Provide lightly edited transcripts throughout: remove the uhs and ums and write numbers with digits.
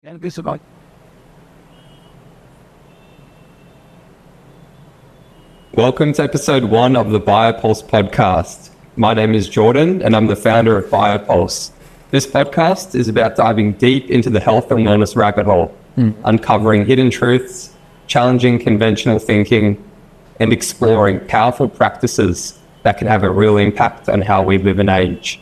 Thank you so much. Welcome to episode 1 of the BioPulse Podcast. My name is Jordan and I'm the founder of BioPulse. This podcast is about diving deep into the health and wellness rabbit hole, uncovering hidden truths, challenging conventional thinking, and exploring powerful practices that can have a real impact on how we live and age.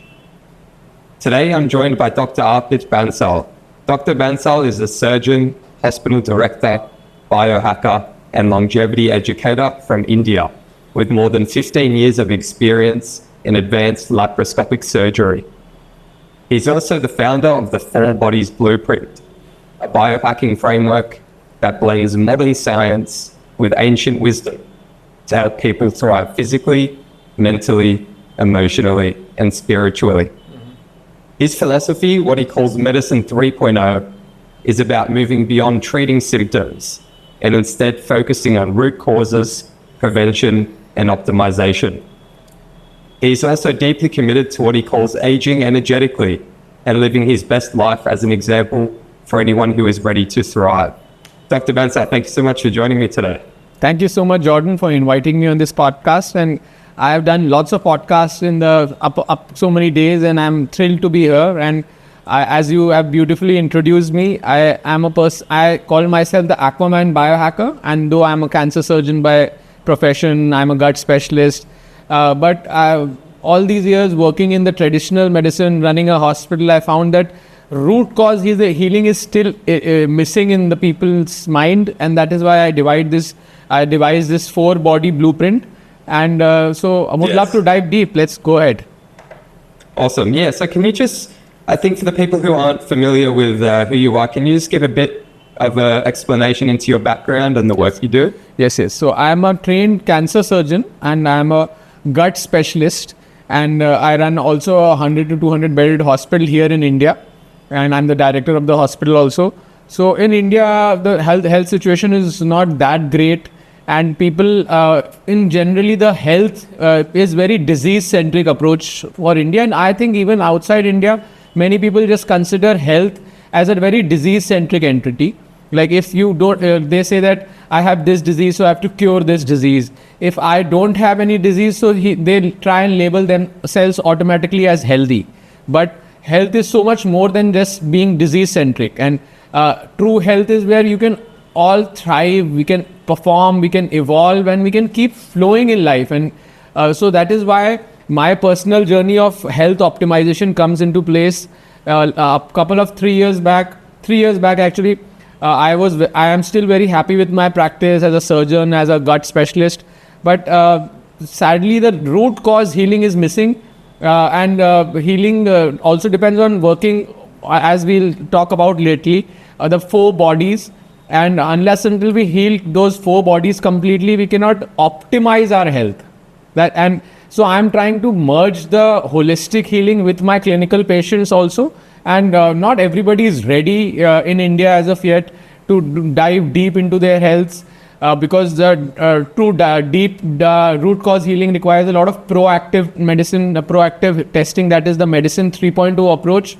Today I'm joined by Dr. Arpit Bansal. Dr. Bansal is a surgeon, hospital director, biohacker, and longevity educator from India, with more than 15 years of experience in advanced laparoscopic surgery. He's also the founder of the 4 Bodies Blueprint, a biohacking framework that blends modern science with ancient wisdom to help people thrive physically, mentally, emotionally, and spiritually. His philosophy, what he calls Medicine 3.0, is about moving beyond treating symptoms and instead focusing on root causes, prevention, and optimization. He's also deeply committed to what he calls aging energetically and living his best life as an example for anyone who is ready to thrive. Dr. Bansal, thank you so much for joining me today. Thank you so much, Jordan, for inviting me on this podcast. And I have done lots of podcasts in the up so many days, and I'm thrilled to be here. And as you have beautifully introduced me, I call myself the Aquaman biohacker. And though I'm a cancer surgeon by profession, I'm a gut specialist. But all these years working in the traditional medicine, running a hospital, I found that root cause healing is still missing in the people's mind. And that is why I devised this 4-body blueprint. And so I would love to dive deep. Let's go ahead. Awesome. Yeah. So can you just, I think for the people who aren't familiar with who you are, can you just give a bit of an explanation into your background and the work you do? Yes. So I'm a trained cancer surgeon and I'm a gut specialist. And I run also a 100 to 200 bedded hospital here in India. And I'm the director of the hospital also. So in India, the health situation is not that great. And people, in generally, the health is very disease-centric approach for India. And I think even outside India, many people just consider health as a very disease-centric entity. Like if you don't, they say that I have this disease, so I have to cure this disease. If I don't have any disease, so they try and label themselves automatically as healthy. But health is so much more than just being disease-centric. And true health is where you can all thrive, we can perform, we can evolve, and we can keep flowing in life. And so that is why my personal journey of health optimization comes into place. A couple of 3 years back actually, I am still very happy with my practice as a surgeon, as a gut specialist. But sadly, the root cause healing is missing. And healing also depends on working, as we'll talk about lately, the 4 bodies. And unless until we heal those 4 bodies completely, we cannot optimize our health. And so I'm trying to merge the holistic healing with my clinical patients also. And not everybody is ready in India as of yet to dive deep into their health because the deep root cause healing requires a lot of proactive medicine, proactive testing. That is the Medicine 3.0 approach.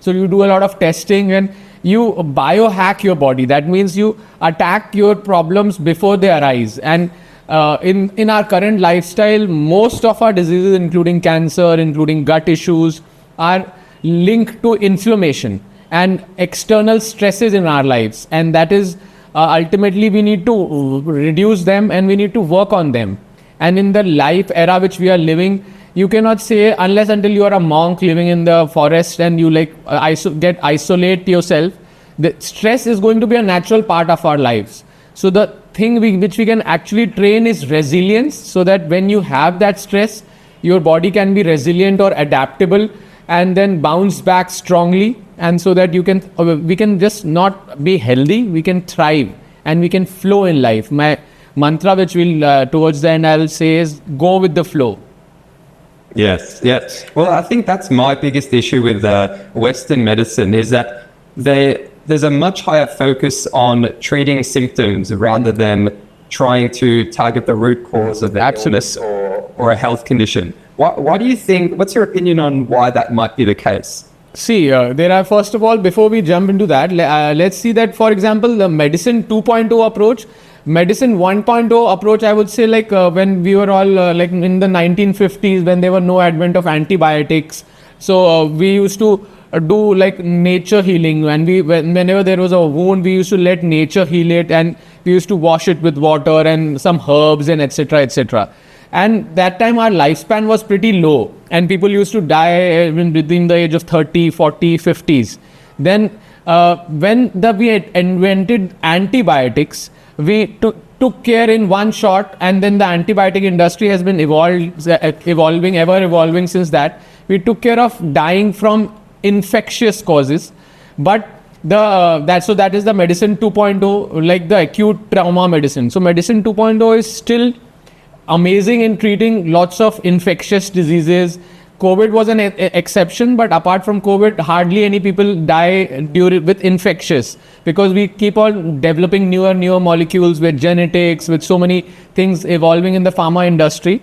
So you do a lot of testing and you biohack your body. That means you attack your problems before they arise. And in our current lifestyle, most of our diseases, including cancer, including gut issues, are linked to inflammation and external stresses in our lives. And that is ultimately we need to reduce them and we need to work on them. And in the life era which we are living, you cannot say unless until you are a monk living in the forest and you isolate yourself. The stress is going to be a natural part of our lives. So the thing which we can actually train is resilience, so that when you have that stress, your body can be resilient or adaptable and then bounce back strongly. And so that we can just not be healthy, we can thrive and we can flow in life. My mantra, which will towards the end I will say, is go with the flow. Yes. Well, I think that's my biggest issue with Western medicine is that there's a much higher focus on treating symptoms rather than trying to target the root cause of the illness or a health condition. Why do you think, what's your opinion on why that might be the case? There are, first of all, before we jump into that, let's see that, for example, the medicine 2.0 approach, medicine 1.0 approach, I would say, like when we were all like in the 1950s, when there were no advent of antibiotics. So we used to do like nature healing, and whenever there was a wound, we used to let nature heal it, and we used to wash it with water and some herbs and etc. etc. And that time our lifespan was pretty low, and people used to die within the age of 30, 40, 50s. Then when we had invented antibiotics, we took care in one shot, and then the antibiotic industry has been ever evolving since that. We took care of dying from infectious causes, but that is the medicine 2.0, like the acute trauma medicine. So medicine 2.0 is still amazing in treating lots of infectious diseases. COVID was an exception, but apart from COVID, hardly any people die with infectious, because we keep on developing newer molecules with genetics, with so many things evolving in the pharma industry.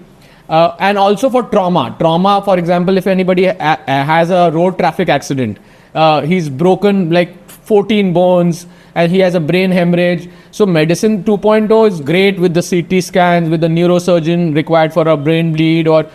And also for trauma, for example, if anybody has a road traffic accident, he's broken like 14 bones and he has a brain hemorrhage. So medicine 2.0 is great with the CT scans, with the neurosurgeon required for a brain bleed, or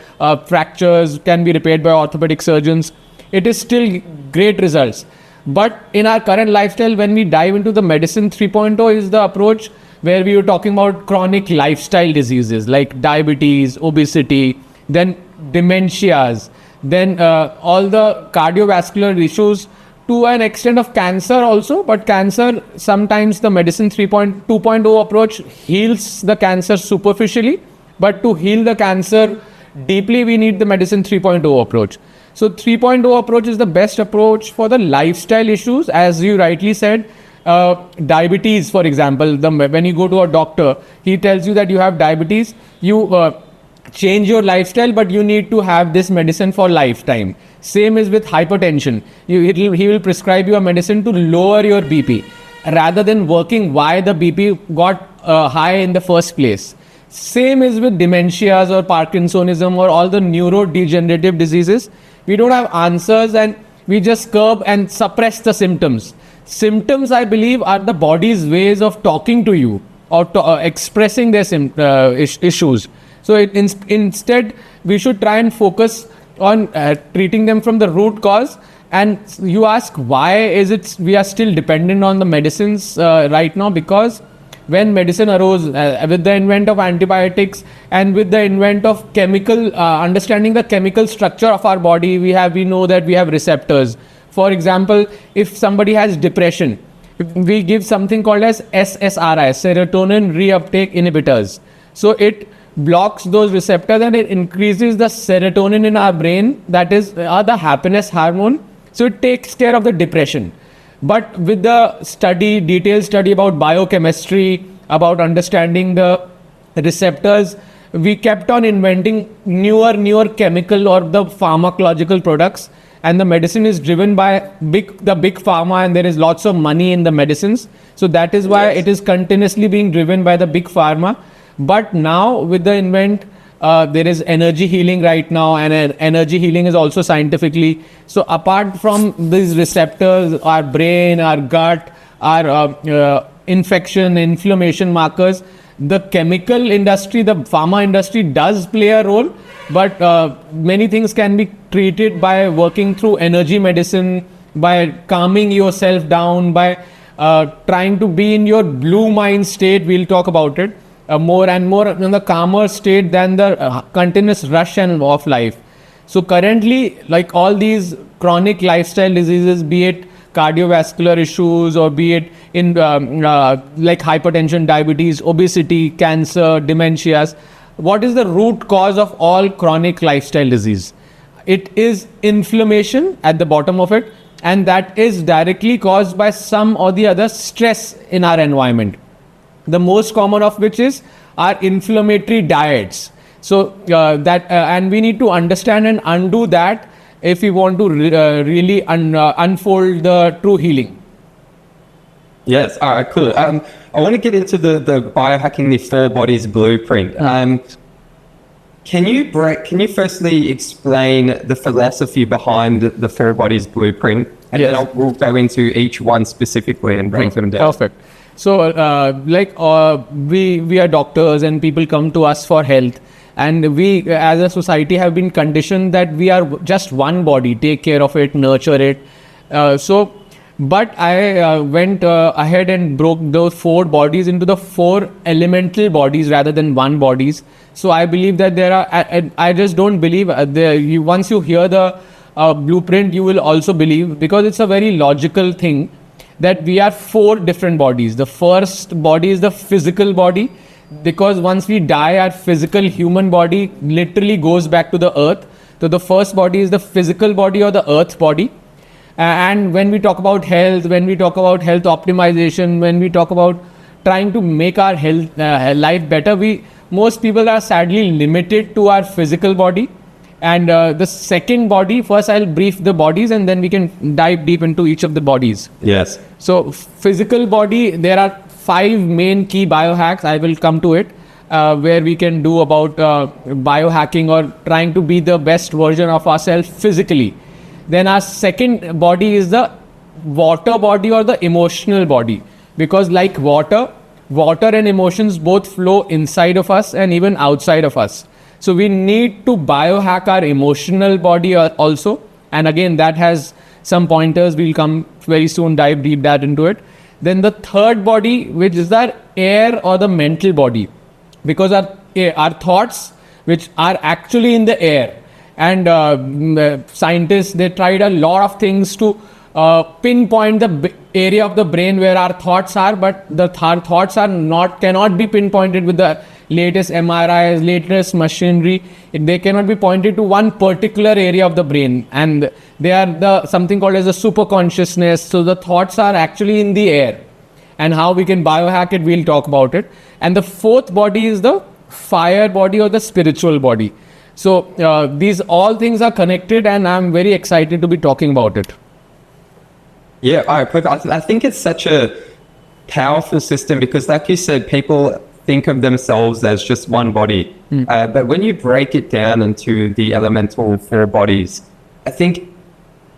fractures can be repaired by orthopedic surgeons. It is still great results. But in our current lifestyle, when we dive into the medicine 3.0 is the approach where we were talking about chronic lifestyle diseases like diabetes, obesity, then dementias, then all the cardiovascular issues, to an extent of cancer also. But cancer, sometimes the medicine 2.0 approach heals the cancer superficially, but to heal the cancer deeply, we need the medicine 3.0 approach. So 3.0 approach is the best approach for the lifestyle issues, as you rightly said. Diabetes, for example, when you go to a doctor, he tells you that you have diabetes, you change your lifestyle, but you need to have this medicine for lifetime. Same is with hypertension. He will prescribe you a medicine to lower your BP, rather than working why the BP got high in the first place. Same is with dementias or Parkinsonism or all the neurodegenerative diseases. We don't have answers, and we just curb and suppress the symptoms. Symptoms, I believe, are the body's ways of talking to you, or expressing their issues. So instead, we should try and focus on treating them from the root cause. And you ask, why is it we are still dependent on the medicines right now? Because when medicine arose with the invent of antibiotics and with the invent of chemical, understanding the chemical structure of our body, we know that we have receptors. For example, if somebody has depression, we give something called as SSRI, serotonin reuptake inhibitors. So it blocks those receptors and it increases the serotonin in our brain, that is the happiness hormone. So it takes care of the depression. But with the detailed study about biochemistry, about understanding the receptors, we kept on inventing newer chemical or the pharmacological products, and the medicine is driven by the big pharma, and there is lots of money in the medicines. So that is why it is continuously being driven by the big pharma. But now with the there is energy healing right now, and energy healing is also scientifically. So apart from these receptors, our brain, our gut, our inflammation markers, the chemical industry, the pharma industry does play a role, but many things can be treated by working through energy medicine, by calming yourself down, by trying to be in your blue mind state. We'll talk about it. More and more in the calmer state than the continuous rush and of life. So currently, like all these chronic lifestyle diseases, be it cardiovascular issues, or be it in like hypertension, diabetes, obesity, cancer, dementias, what is the root cause of all chronic lifestyle disease? It is inflammation at the bottom of it, and that is directly caused by some or the other stress in our environment. The most common of which is our inflammatory diets. So and we need to understand and undo that if we want to really unfold the true healing. Yes, all right, cool. I want to get into the biohacking the 4 bodies blueprint. Can you firstly explain the philosophy behind the four bodies blueprint? And Yes. then we'll go into each one specifically and break them down. Perfect. So, we are doctors and people come to us for health, and we, as a society, have been conditioned that we are just one body, take care of it, nurture it. But I went ahead and broke those four bodies into the four elemental bodies rather than one bodies. So I believe that there are. I just don't believe once you hear the blueprint, you will also believe, because it's a very logical thing, that we are four different bodies. The first body is the physical body, because once we die, our physical human body literally goes back to the earth. So the first body is the physical body or the earth body. And when we talk about health, when we talk about health optimization, when we talk about trying to make our health life better, most people are sadly limited to our physical body. And the second body, first I'll brief the bodies and then we can dive deep into each of the bodies. Yes. So physical body, there are 5 main key biohacks. I will come to it, where we can do about biohacking or trying to be the best version of ourselves physically. Then our second body is the water body or the emotional body, because like water and emotions both flow inside of us and even outside of us. So we need to biohack our emotional body also. And again, that has some pointers. We'll come very soon, dive deep that into it. Then the third body, which is our air or the mental body, because our thoughts, which are actually in the air. And scientists, they tried a lot of things to pinpoint the area of the brain where our thoughts are, but our thoughts cannot be pinpointed with the latest MRIs, latest machinery. They cannot be pointed to one particular area of the brain, and they are something called as a super consciousness. So the thoughts are actually in the air, and how we can biohack it, we'll talk about it. And the fourth body is the fire body or the spiritual body. So these all things are connected, and I'm very excited to be talking about it. Yeah, I think it's such a powerful system because, like you said, people think of themselves as just one body. But when you break it down into the elemental four bodies, I think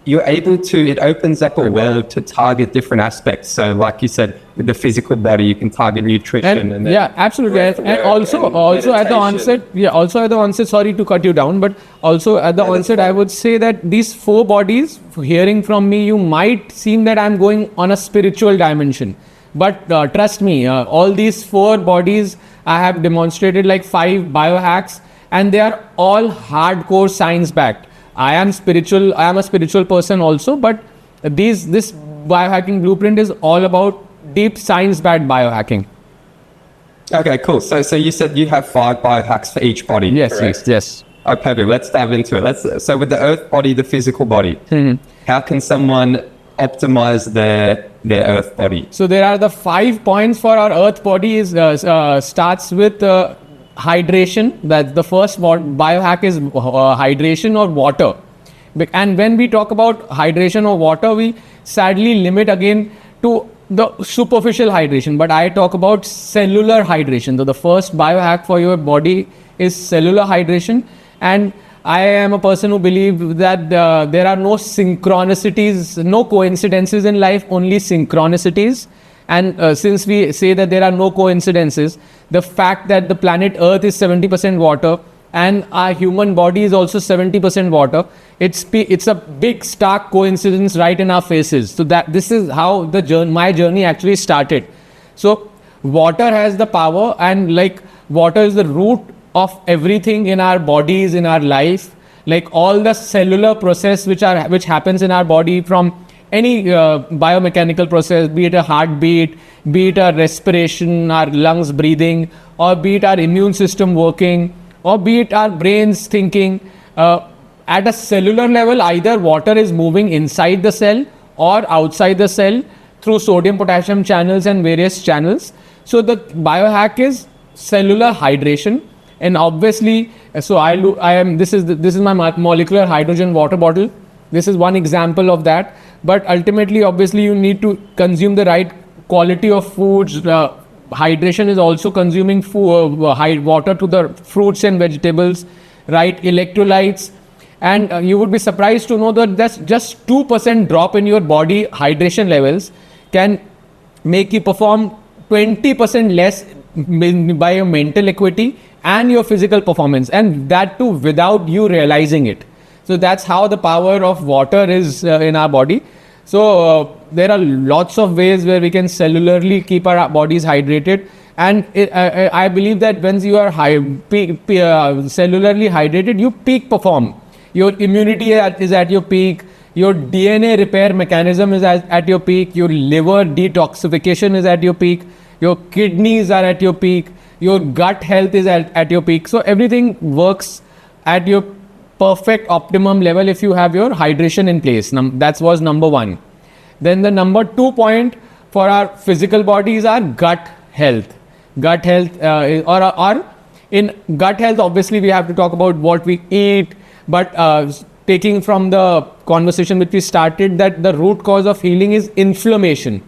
you're able to, it opens up a world to target different aspects. So like you said, with the physical body, you can target nutrition. And yeah, absolutely. And also at the onset, sorry to cut you down, but also at the onset, I would say that these four bodies, hearing from me, you might seem that I'm going on a spiritual dimension. But trust me, all these four bodies, I have demonstrated like 5 biohacks, and they are all hardcore science backed. I am a spiritual person also, but this biohacking blueprint is all about deep science-backed biohacking. Okay, cool. So you said you have 5 biohacks for each body. Yes. Okay, perfect. Let's dive into it. So with the earth body, the physical body, how can someone optimize their earth body? So there are the 5 points for our earth body. Starts with hydration. That the first biohack is hydration or water. And when we talk about hydration or water, we sadly limit again to the superficial hydration, but I talk about cellular hydration. So the first biohack for your body is cellular hydration. And I am a person who believes that there are no synchronicities, no coincidences in life, only synchronicities. And since we say that there are no coincidences, the fact that the planet Earth is 70% water and our human body is also 70% water, it's a big stark coincidence right in our faces. So that this is how my journey actually started. So water has the power, and like water is the root of everything in our bodies, in our life. Like all the cellular process which happens in our body, from any biomechanical process, be it a heartbeat, be it a respiration, our lungs breathing, or be it our immune system working, or be it our brains thinking, at a cellular level, either water is moving inside the cell or outside the cell through sodium potassium channels and various channels. So the biohack is cellular hydration. And obviously, so this is my molecular hydrogen water bottle. This is one example of that. But ultimately, obviously, you need to consume the right quality of foods, hydration is also consuming water to the fruits and vegetables, right? Electrolytes. And you would be surprised to know that that's just 2% drop in your body hydration levels can make you perform 20% less by your mental acuity and your physical performance, and that too without you realizing it. So that's how the power of water is in our body. So there are lots of ways where we can cellularly keep our bodies hydrated, and I believe that when you are cellularly hydrated, you peak perform. Your immunity is at your peak. Your DNA repair mechanism is at your peak. Your liver detoxification is at your peak. Your kidneys are at your peak. Your gut health is at your peak. So everything works at your perfect optimum level if you have your hydration in place. That was number one. Then the number 2 point for our physical body is our gut health. Gut health, or in gut health, obviously we have to talk about what we eat. But taking from the conversation which we started, that the root cause of healing is inflammation,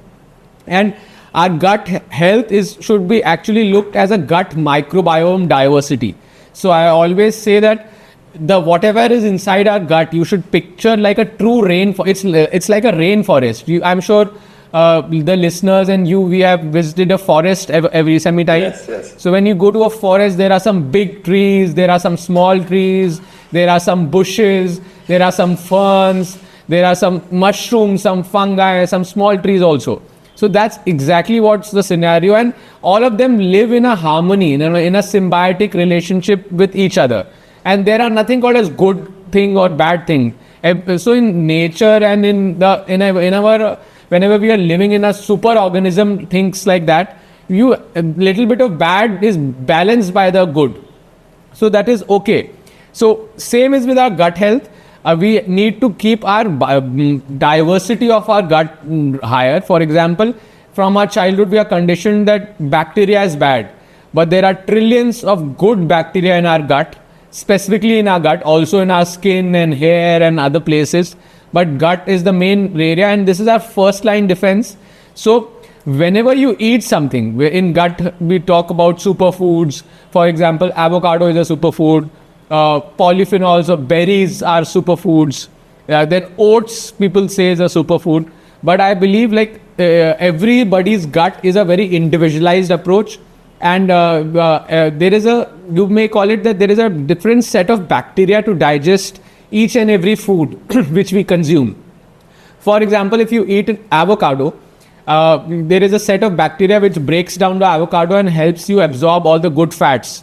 and our gut health should be actually looked as a gut microbiome diversity. So I always say that whatever is inside our gut, you should picture like a true rainforest. It's like a rainforest. I'm sure the listeners and we have visited a forest every time. Yes. So when you go to a forest, there are some big trees, there are some small trees, there are some bushes, there are some ferns, there are some mushrooms, some fungi, some small trees also. So that's exactly what's the scenario, and all of them live in a harmony, in a symbiotic relationship with each other. And there are nothing called as good thing or bad thing. So in nature and whenever we are living in a super organism, things like that, a little bit of bad is balanced by the good. So that is okay. So same is with our gut health. We need to keep our diversity of our gut higher. For example, from our childhood, we are conditioned that bacteria is bad, but there are trillions of good bacteria in our gut, specifically in our gut, also in our skin and hair and other places. But gut is the main area, and this is our first line defense. So whenever you eat something, in gut we talk about superfoods. For example, avocado is a superfood. Polyphenols or berries are superfoods. Then oats, people say, is a superfood. But I believe everybody's gut is a very individualized approach, and there is you may call it that there is a different set of bacteria to digest each and every food which we consume. For example, if you eat an avocado, there is a set of bacteria which breaks down the avocado and helps you absorb all the good fats.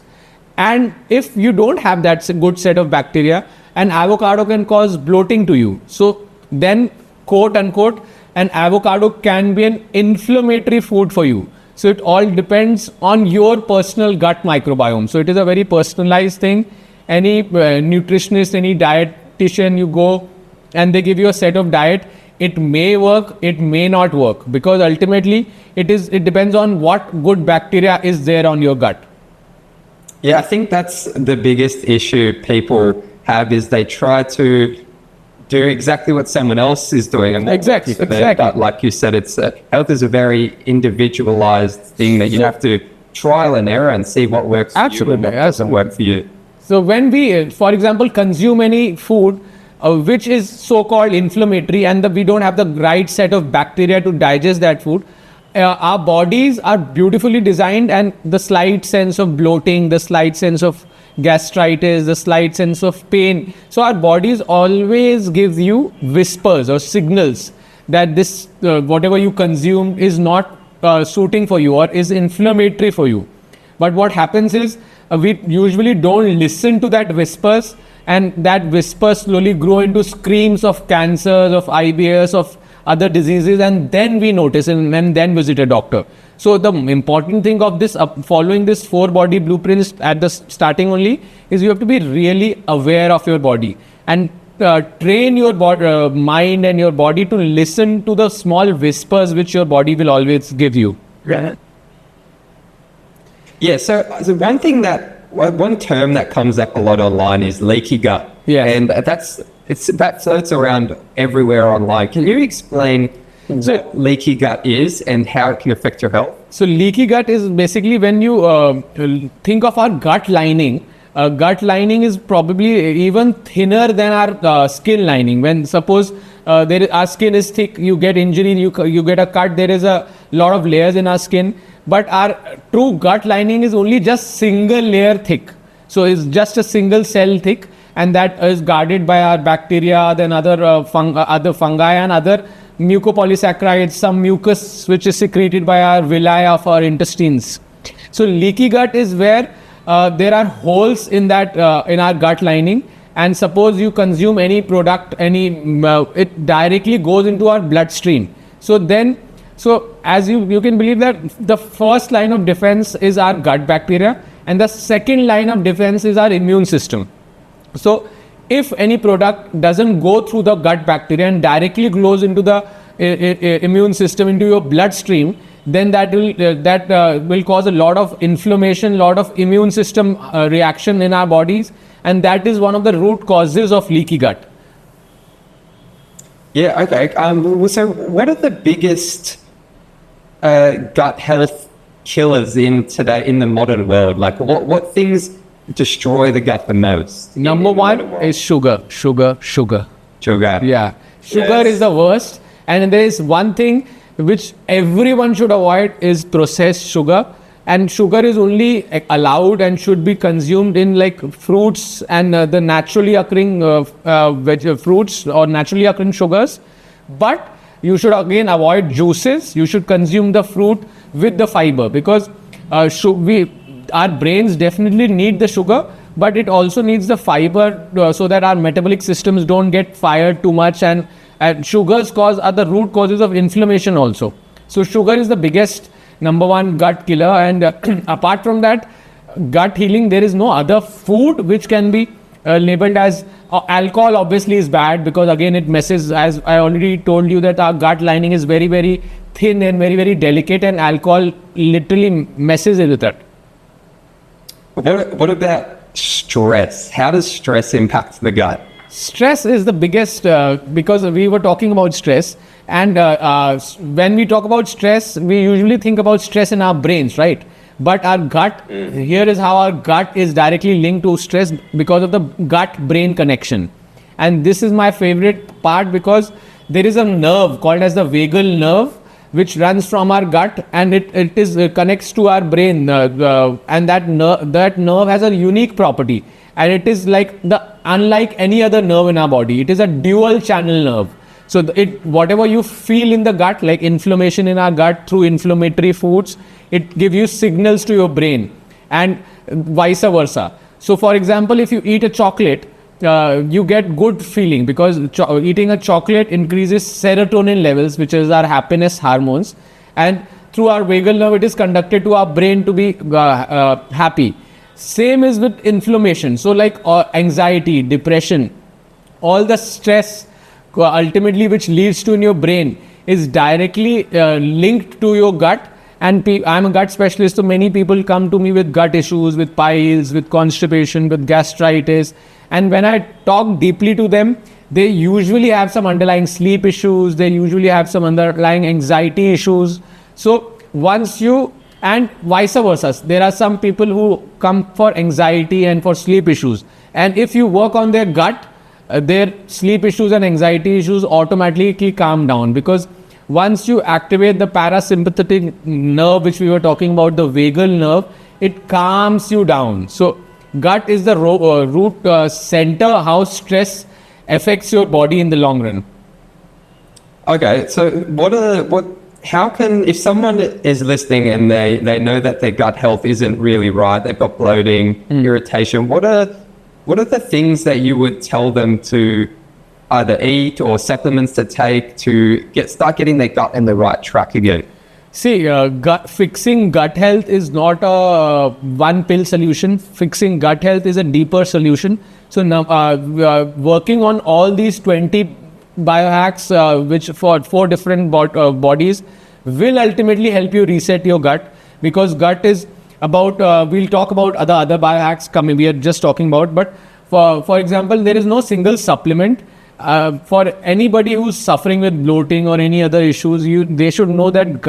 And if you don't have that good set of bacteria, an avocado can cause bloating to you. So then, quote unquote, an avocado can be an inflammatory food for you. So it all depends on your personal gut microbiome. So it is a very personalized thing. Any nutritionist, any dietitian you go and they give you a set of diet, it may work, it may not work, because ultimately it depends on what good bacteria is there on your gut. Yeah, I think that's the biggest issue people have, is they try to do exactly what someone else is doing. And Exactly. But like you said, health is a very individualized thing that you have to trial and error and see what works for you and what doesn't work for you. So when we, for example, consume any food which is so-called inflammatory, and we don't have the right set of bacteria to digest that food, our bodies are beautifully designed, and the slight sense of bloating, the slight sense of gastritis, the slight sense of pain. So our bodies always give you whispers or signals that this whatever you consume is not suiting for you or is inflammatory for you. But what happens is we usually don't listen to that whispers, and that whispers slowly grow into screams of cancers, of IBS, of other diseases, and then we notice and then visit a doctor. So the important thing of this, following this 4 body blueprints at the starting only, is you have to be really aware of your body and train your mind and your body to listen to the small whispers which your body will always give you. Yeah, so one term that comes up a lot online is leaky gut. Yeah. And that floats around everywhere online. Can you explain what leaky gut is and how it can affect your health? So leaky gut is basically when you think of our gut lining. Gut lining is probably even thinner than our skin lining. When suppose our skin is thick, you get injury, you get a cut. There is a lot of layers in our skin, but our true gut lining is only just single layer thick. So it's just a single cell thick, and that is guarded by our bacteria, then other fungi and other mucopolysaccharides, some mucus which is secreted by our villi of our intestines. So leaky gut is where there are holes in that in our gut lining, and suppose you consume any product, it directly goes into our bloodstream. So as you can believe that the first line of defense is our gut bacteria, and the second line of defense is our immune system. So if any product doesn't go through the gut bacteria and directly goes into the immune system, into your bloodstream, then that will cause a lot of inflammation, lot of immune system reaction in our bodies, and that is one of the root causes of leaky gut. Yeah, okay. So what are the biggest gut health killers in the modern world? Like what things destroy the gut the most? Number one is sugar. Sugar. Yeah. Sugar is the worst. And there is one thing which everyone should avoid is processed sugar. And sugar is only allowed and should be consumed in like fruits and the naturally occurring fruits or naturally occurring sugars. But you should again avoid juices. You should consume the fruit with the fiber, because our brains definitely need the sugar, but it also needs the fiber so that our metabolic systems don't get fired too much, and sugars are the root causes of inflammation also. So sugar is the biggest number one gut killer, and apart from that, gut healing, there is no other food which can be labeled as alcohol. Obviously is bad, because again it messes, as I already told you, that our gut lining is very, very thin and very, very delicate, and alcohol literally messes with it. What about stress? How does stress impact the gut? Stress is the biggest, because we were talking about stress, and when we talk about stress, we usually think about stress in our brains, right? But our gut, here is how our gut is directly linked to stress, because of the gut-brain connection. And this is my favorite part, because there is a nerve called as the vagal nerve, which runs from our gut, and it connects to our brain, and that nerve has a unique property, and it is like unlike any other nerve in our body. It is a dual channel nerve. So whatever you feel in the gut, like inflammation in our gut through inflammatory foods, it gives you signals to your brain, and vice versa. So for example, if you eat a chocolate, you get good feeling, because eating a chocolate increases serotonin levels, which is our happiness hormones, and through our vagal nerve it is conducted to our brain to be happy. Same is with inflammation. So like anxiety, depression, all the stress ultimately which leads to in your brain is directly linked to your gut. And I'm a gut specialist, so many people come to me with gut issues, with piles, with constipation, with gastritis. And when I talk deeply to them, they usually have some underlying sleep issues. They usually have some underlying anxiety issues. So and vice versa. There are some people who come for anxiety and for sleep issues. And if you work on their gut, their sleep issues and anxiety issues automatically calm down, because once you activate the parasympathetic nerve, which we were talking about, the vagal nerve, it calms you down. So gut is the root center how stress affects your body in the long run. Okay, so how can, if someone is listening and they know that their gut health isn't really right, they've got bloating, irritation, what are the things that you would tell them to either eat or supplements to take to start getting their gut in the right track again? See, fixing gut health is not a one pill solution. Fixing gut health is a deeper solution. So now working on all these 20 biohacks, which for 4 different bodies, will ultimately help you reset your gut, because gut is about, we'll talk about other biohacks coming, we are just talking about, but for example, there is no single supplement for anybody who's suffering with bloating or any other issues, they should know that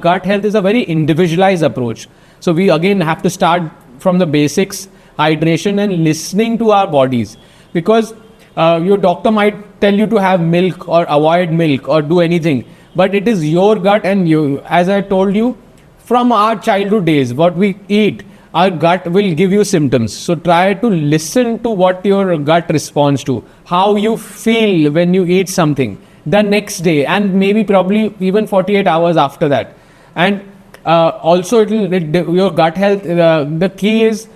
gut health is a very individualized approach. So we again have to start from the basics, hydration and listening to our bodies, because your doctor might tell you to have milk or avoid milk or do anything, but it is your gut, and you, as I told you, from our childhood days, what we eat, our gut will give you symptoms. So try to listen to what your gut responds to, how you feel when you eat something the next day, and maybe probably even 48 hours after that. And also your gut health, the key is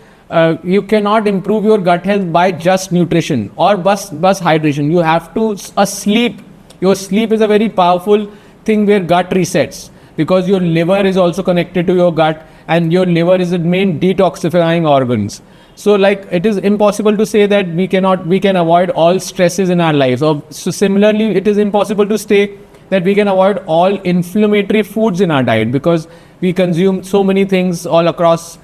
you cannot improve your gut health by just nutrition or bus hydration. You have to sleep. Your sleep is a very powerful thing where gut resets, because your liver is also connected to your gut, and your liver is the main detoxifying organs. So like it is impossible to say that we can avoid all stresses in our lives. So similarly, it is impossible to say that we can avoid all inflammatory foods in our diet, because we consume so many things all across,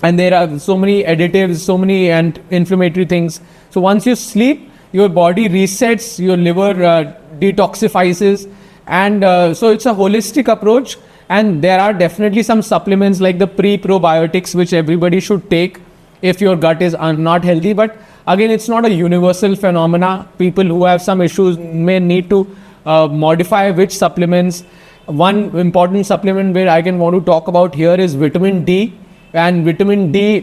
and there are so many additives, so many and inflammatory things. So once you sleep, your body resets, your liver detoxifies, and so it's a holistic approach. And there are definitely some supplements like the pre-probiotics which everybody should take if your gut is not healthy. But again, it's not a universal phenomena. People who have some issues may need to modify which supplements. One important supplement where I can want to talk about here is vitamin D. And vitamin D,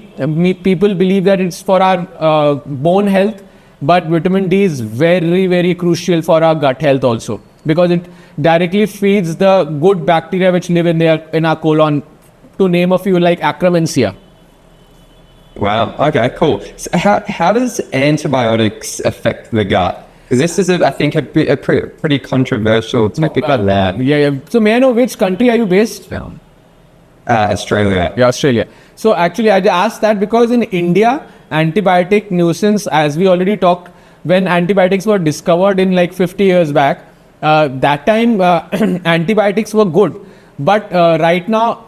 people believe that it's for our bone health, but vitamin D is very, very crucial for our gut health also, because it directly feeds the good bacteria which live in our colon, to name a few, like Akkermansia. Wow. Okay, cool. So how does antibiotics affect the gut? Because this is, I think, a pretty controversial topic. Yeah. So may I know which country are you based? Australia. Yeah, Australia. So actually, I asked that because in India, antibiotic nuisance, as we already talked, when antibiotics were discovered in like 50 years back, that time antibiotics were good. But right now,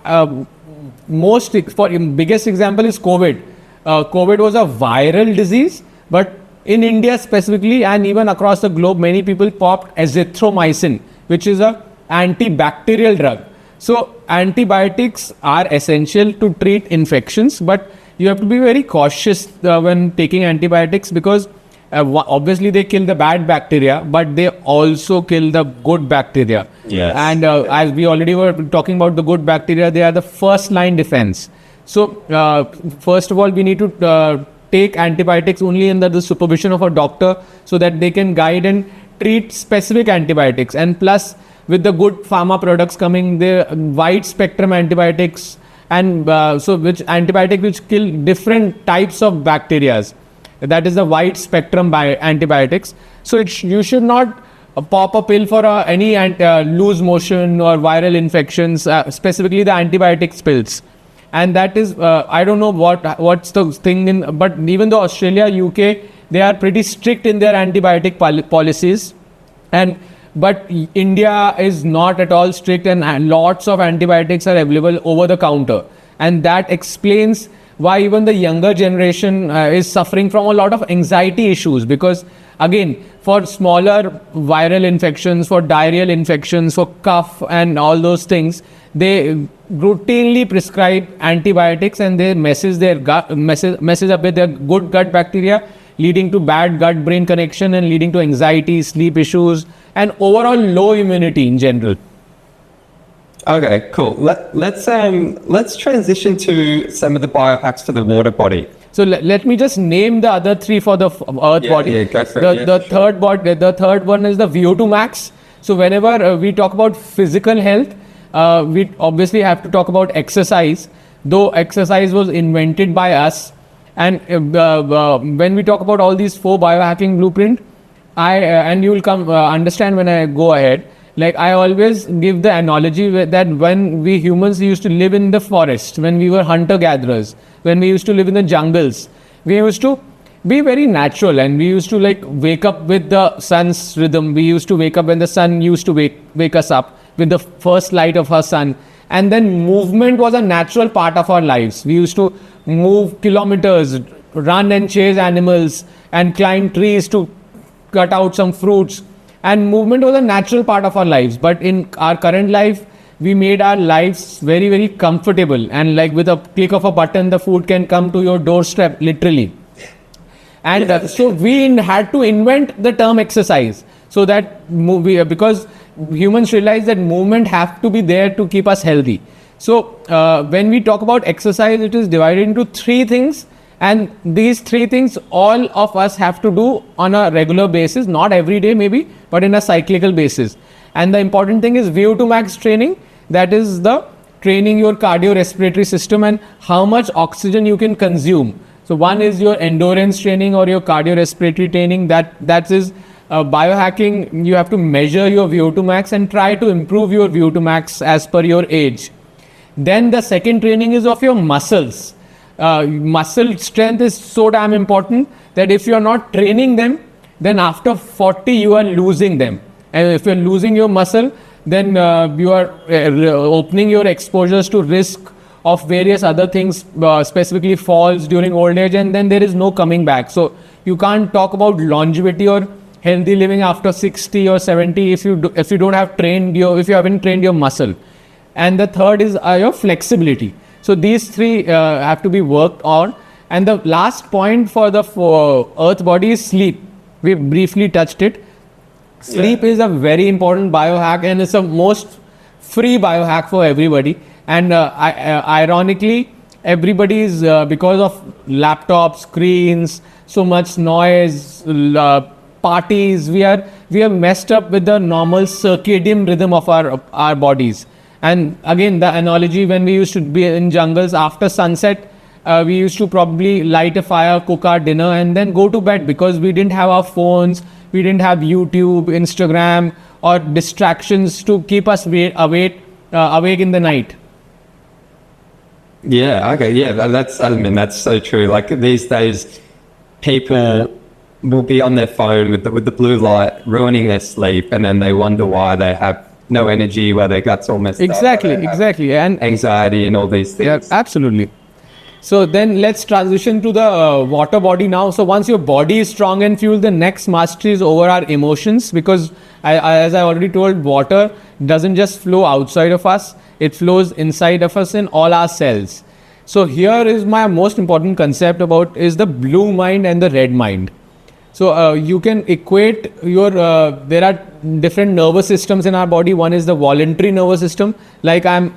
biggest example is COVID. COVID was a viral disease, but in India specifically, and even across the globe, many people popped azithromycin, which is a antibacterial drug. So antibiotics are essential to treat infections, but you have to be very cautious when taking antibiotics, because obviously they kill the bad bacteria, but they also kill the good bacteria. Yes. And as we already were talking about the good bacteria, they are the first line defense. So first of all, we need to take antibiotics only under the supervision of a doctor, so that they can guide and treat specific antibiotics. And plus, with the good pharma products coming, the wide spectrum antibiotics, and so which antibiotic which kill different types of bacteria. That is the wide spectrum antibiotics. So you should not pop a pill for any loose motion or viral infections, specifically the antibiotic pills. And that is, I don't know what's the thing but even though Australia, UK, they are pretty strict in their antibiotic policies, but India is not at all strict, and lots of antibiotics are available over the counter. And that explains why even the younger generation is suffering from a lot of anxiety issues, because again, for smaller viral infections, for diarrheal infections, for cough and all those things, they routinely prescribe antibiotics, and they messes up with their good gut bacteria, leading to bad gut-brain connection and leading to anxiety, sleep issues, and overall low immunity in general. Okay, cool. Let's transition to some of the biohacks for the water body. So let me just name the other three for the earth body. Yeah, go for it. The third one is the VO2 max. So whenever we talk about physical health, we obviously have to talk about exercise, though exercise was invented by us. And when we talk about all these 4 biohacking blueprint, and you will come understand when I go ahead. Like I always give the analogy that when we humans used to live in the forest, when we were hunter-gatherers, when we used to live in the jungles, we used to be very natural, and we used to like wake up with the sun's rhythm. We used to wake up when the sun used to wake us up with the first light of our sun. And then movement was a natural part of our lives. We used to move kilometers, run and chase animals, and climb trees to cut out some fruits. And movement was a natural part of our lives. But in our current life, we made our lives very, very comfortable. And like with a click of a button, the food can come to your doorstep, literally. And so we had to invent the term exercise, so that because humans realize that movement have to be there to keep us healthy. So when we talk about exercise, it is divided into three things, and these three things all of us have to do on a regular basis, not every day maybe, but in a cyclical basis. And the important thing is VO2 max training, that is the training your cardiorespiratory system and how much oxygen you can consume. So one is your endurance training or your cardiorespiratory training. That is biohacking. You have to measure your VO2 max and try to improve your VO2 max as per your age. Then the second training is of your muscles. Muscle strength is so damn important that if you are not training them, then after 40 you are losing them. And if you are losing your muscle, then you are opening your exposures to risk of various other things, specifically falls during old age, and then there is no coming back. So you can't talk about longevity or healthy living after 60 or 70 if you don't have if you haven't trained your muscle. And the third is your flexibility. So these three have to be worked on. And the last point for the earth body is sleep. We briefly touched it. Sleep is a very important biohack, and it's the most free biohack for everybody. And ironically, everybody is because of laptops, screens, so much noise, parties, we are messed up with the normal circadian rhythm of our bodies. And again, the analogy, when we used to be in jungles after sunset, we used to probably light a fire, cook our dinner, and then go to bed, because we didn't have our phones, we didn't have YouTube, Instagram, or distractions to keep us awake in the night. Yeah, okay, yeah, that's so true. Like these days, people will be on their phone with the blue light, ruining their sleep, and then they wonder why they have no energy, why their guts all messed up. Exactly, and anxiety and all these things. Yeah, absolutely. So then let's transition to the water body now. So once your body is strong and fueled, the next mastery is over our emotions, because as I already told, water doesn't just flow outside of us, it flows inside of us in all our cells. So here is my most important concept is the blue mind and the red mind. So you can equate there are different nervous systems in our body. One is the voluntary nervous system, like I'm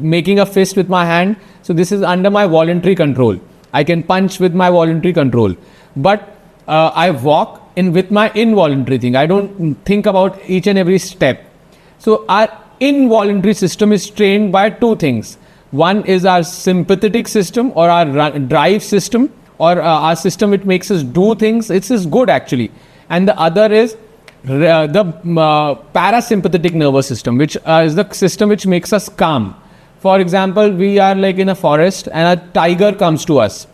making a fist with my hand. So this is under my voluntary control. I can punch with my voluntary control. But I walk with my involuntary thing. I don't think about each and every step. So our involuntary system is trained by two things. One is our sympathetic system, or our drive system, or our system which makes us do things. It is good actually. And the other is the parasympathetic nervous system, which is the system which makes us calm. For example, we are like in a forest and a tiger comes to us,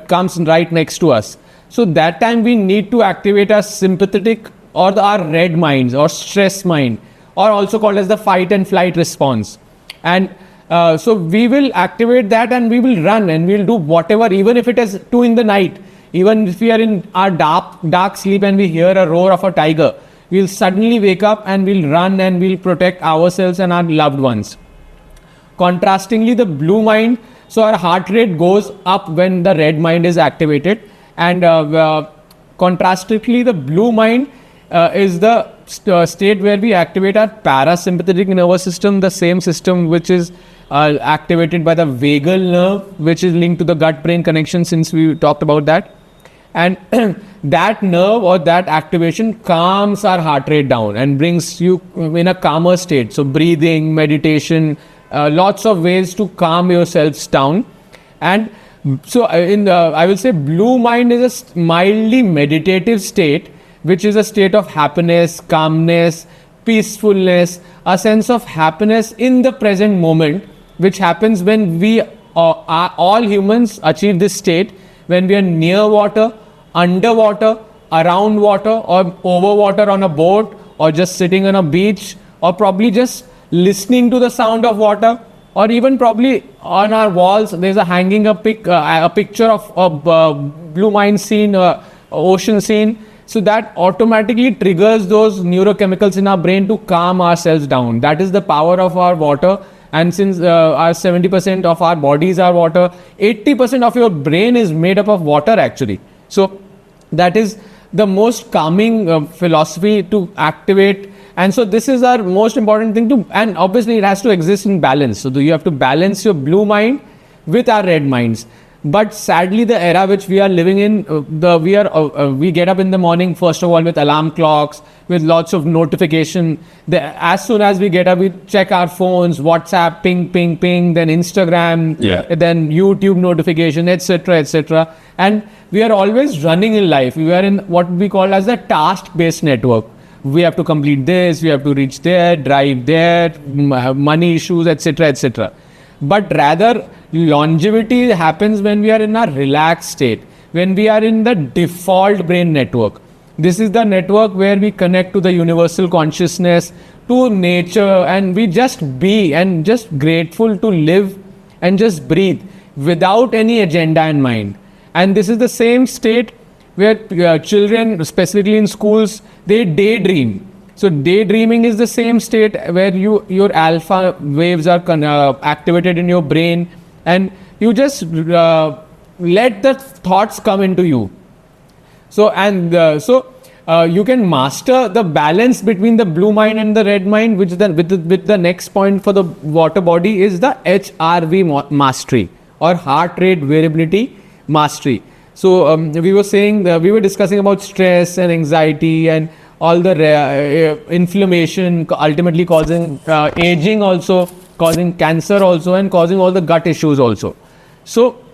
comes right next to us. So that time we need to activate our sympathetic or our red minds or stress mind, or also called as the fight and flight response. And so we will activate that and we will run and we'll do whatever, even if it is 2 in the night, even if we are in our dark sleep and we hear a roar of a tiger, we'll suddenly wake up and we'll run and we'll protect ourselves and our loved ones. Contrastingly, the blue mind, so our heart rate goes up when the red mind is activated, and contrastingly, the blue mind is the state where we activate our parasympathetic nervous system, the same system which is activated by the vagal nerve, which is linked to the gut-brain connection, since we talked about that. And that nerve or that activation calms our heart rate down and brings you in a calmer state. So breathing, meditation, lots of ways to calm yourselves down. And so I will say blue mind is a mildly meditative state, which is a state of happiness, calmness, peacefulness, a sense of happiness in the present moment, which happens when we all humans achieve this state when we are near water, underwater, around water, or over water on a boat, or just sitting on a beach, or probably just listening to the sound of water, or even probably on our walls there's a hanging a picture of a blue mind scene, ocean scene. So that automatically triggers those neurochemicals in our brain to calm ourselves down. That is the power of our water. And since our 70% of our bodies are water, 80% of your brain is made up of water actually. So that is the most calming philosophy to activate. And so this is our most important thing to, and obviously it has to exist in balance. So you have to balance your blue mind with our red minds. But sadly, the era which we are living in, we get up in the morning first of all with alarm clocks, with lots of notification. As soon as we get up, we check our phones, WhatsApp, ping, ping, ping, then Instagram, then YouTube notification, etc., etc. And we are always running in life. We are in what we call as the task-based network. We have to complete this, we have to reach there, drive there, money issues, etc., etc. But rather, longevity happens when we are in a relaxed state, when we are in the default brain network. This is the network where we connect to the universal consciousness, to nature, and we just be and just grateful to live and just breathe without any agenda in mind. And this is the same state where children, specifically in schools, they daydream. So daydreaming is the same state where your alpha waves are activated in your brain, and you just let the thoughts come into you. So you can master the balance between the blue mind and the red mind, which then with the next point for the water body is the HRV mastery, or heart rate variability mastery. So we were discussing about stress and anxiety and all the inflammation, ultimately causing aging, also causing cancer, also, and causing all the gut issues also. So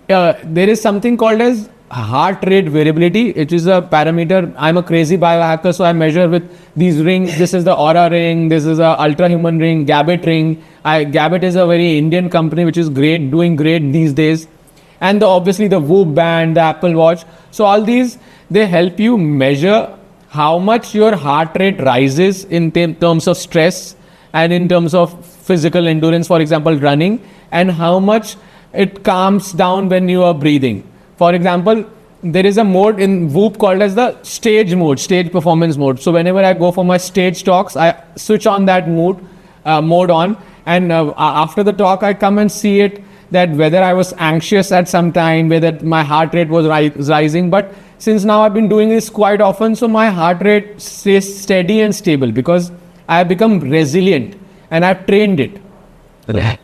there is something called as heart rate variability, which is a parameter. I'm a crazy biohacker, so I measure with these rings. This is the Aura ring, this is a ultra human ring, Gabbett ring. Gabbett is a very Indian company which is great, doing great these days. And obviously the Whoop band, the Apple Watch. So all these, they help you measure how much your heart rate rises in terms of stress and in terms of physical endurance, for example, running, and how much it calms down when you are breathing. For example, there is a mode in Whoop called as the stage mode, stage performance mode. So whenever I go for my stage talks, I switch on that mode on, and after the talk, I come and see it, that whether I was anxious at some time, whether my heart rate was rising. But since now I've been doing this quite often, so my heart rate stays steady and stable because I have become resilient and I've trained it.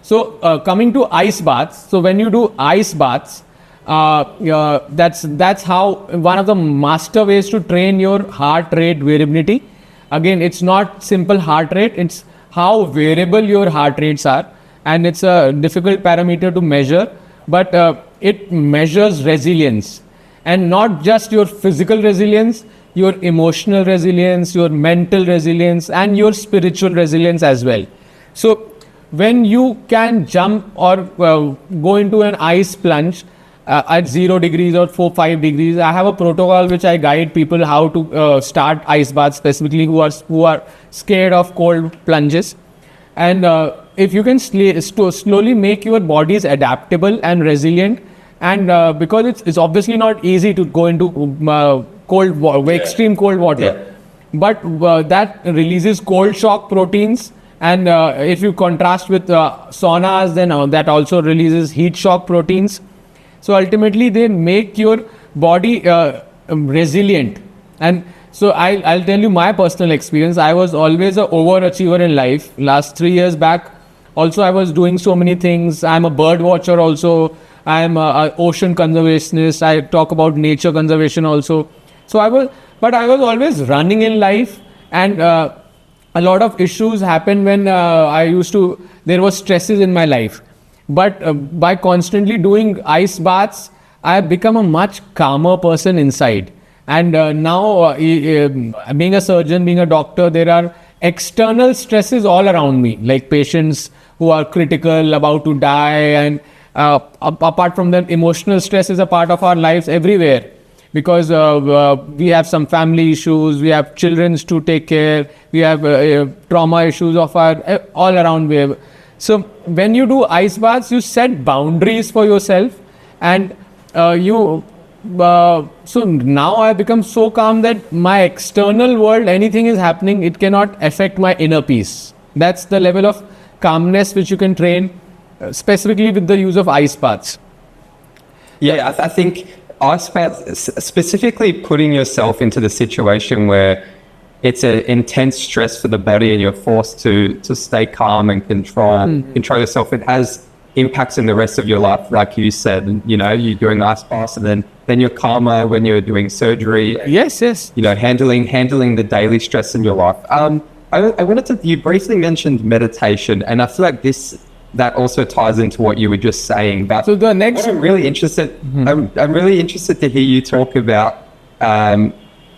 So coming to ice baths. So when you do ice baths, that's how one of the master ways to train your heart rate variability. Again, it's not simple heart rate, it's how variable your heart rates are. And it's a difficult parameter to measure, but it measures resilience, and not just your physical resilience, your emotional resilience, your mental resilience, and your spiritual resilience as well. So when you can jump or go into an ice plunge at 0 degrees or 5 degrees, I have a protocol which I guide people how to start ice baths, specifically who are scared of cold plunges. And if you can slowly make your bodies adaptable and resilient, and because it's obviously not easy to go into extreme cold water, but that releases cold shock proteins, and if you contrast with saunas, then that also releases heat shock proteins. So ultimately they make your body resilient. And so I'll tell you my personal experience. I was always an overachiever in life. Last 3 years back, also I was doing so many things. I'm a bird watcher also. I'm an ocean conservationist. I talk about nature conservation also. So I was always running in life, and a lot of issues happened when there was stresses in my life. But by constantly doing ice baths, I have become a much calmer person inside. And now, being a surgeon, being a doctor, there are external stresses all around me, like patients who are critical, about to die, and apart from that, emotional stress is a part of our lives everywhere, because we have some family issues, we have children to take care, we have trauma issues of all around. So when you do ice baths, you set boundaries for yourself, and you So now I become so calm that my external world, anything is happening, it cannot affect my inner peace. That's the level of calmness which you can train, specifically with the use of ice baths. Yeah, I think ice baths, specifically putting yourself into the situation where it's an intense stress for the body and you're forced to stay calm and control yourself. It has impacts in the rest of your life, like you said. You know, you're doing ice baths, and then you're calmer when you're doing surgery. Yes. You know, handling the daily stress in your life. I wanted to. You briefly mentioned meditation, and I feel like that also ties into what you were just saying. But So the next, I'm really interested. I'm really interested to hear you talk about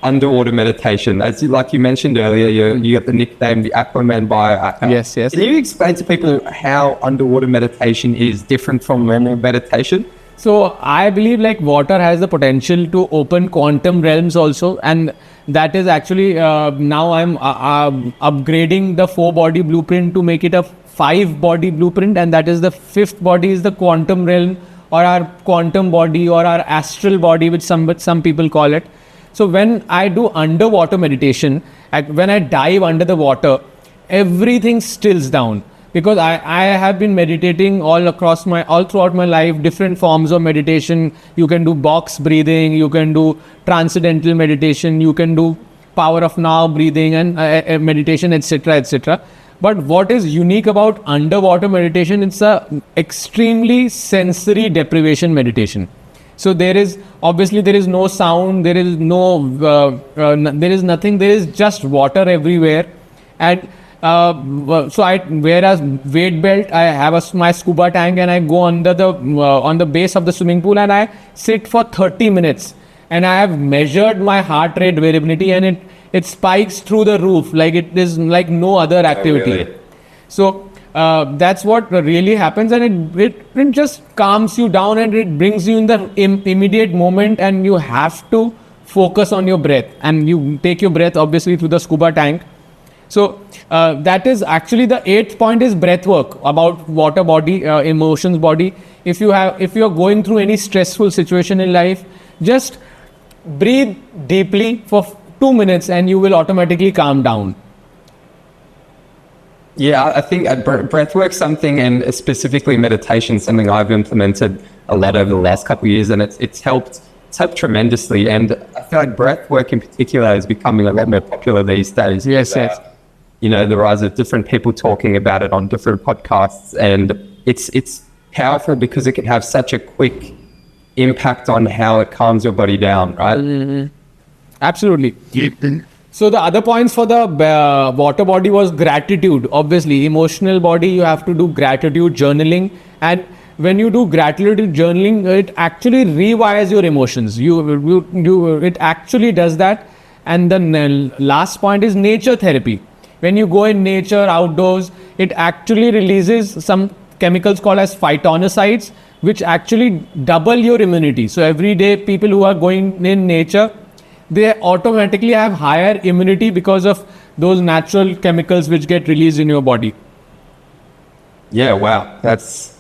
underwater meditation. Like you mentioned earlier, you got the nickname the Aquaman biohacker. Yes. Can you explain to people how underwater meditation is different from normal meditation? So I believe like water has the potential to open quantum realms also, and that is actually now I'm upgrading the 4-body blueprint to make it a 5-body blueprint, and that is the 5th body is the quantum realm, or our quantum body, or our astral body, which some people call it. So when I do underwater meditation, when I dive under the water, everything stills down, because I have been meditating all throughout my life, different forms of meditation. You can do box breathing, you can do transcendental meditation, you can do power of now breathing and meditation, etc. But what is unique about underwater meditation, it's a extremely sensory deprivation meditation. So there is no sound, there is nothing, there is just water everywhere. And so I wear a weight belt, I have my scuba tank, and I go under on the base of the swimming pool, and I sit for 30 minutes. And I have measured my heart rate variability, and it spikes through the roof, like it is like no other activity. Oh, really? So that's what really happens, and it just calms you down, and it brings you in the immediate moment, and you have to focus on your breath, and you take your breath obviously through the scuba tank. So that is actually the 8th point is breath work, about water body, emotions body. If you're going through any stressful situation in life, just breathe deeply for 2 minutes and you will automatically calm down. Yeah, I think breathwork's something, and specifically meditation, something I've implemented a lot over the last couple of years, and it's helped tremendously. And I feel like breathwork in particular is becoming a lot more popular these days. Yes. You know, the rise of different people talking about it on different podcasts, and it's powerful because it can have such a quick impact on how it calms your body down, right? Mm-hmm. Absolutely. So the other points for the water body was gratitude. Obviously, emotional body, you have to do gratitude journaling, and when you do gratitude journaling, it actually rewires your emotions. It actually does that. And the last point is nature therapy. When you go in nature, outdoors, it actually releases some chemicals called as phytoncides, which actually double your immunity. So every day, people who are going in nature, they automatically have higher immunity because of those natural chemicals which get released in your body. Yeah, wow, that's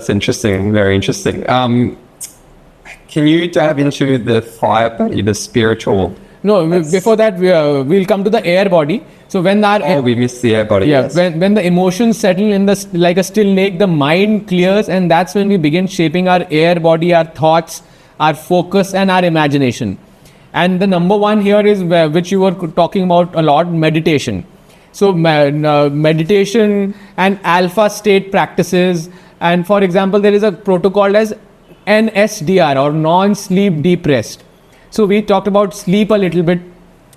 interesting, very interesting. Can you dive into the fire body, the spiritual? No, before that, we'll come to the air body. So when we missed the air body. Yeah, yes. when the emotions settle in like a still lake, the mind clears, and that's when we begin shaping our air body, our thoughts, our focus, and our imagination. And the number one here is which you were talking about a lot, meditation. So meditation and alpha state practices. And for example, there is a protocol as NSDR, or non-sleep deep rest. So we talked about sleep a little bit.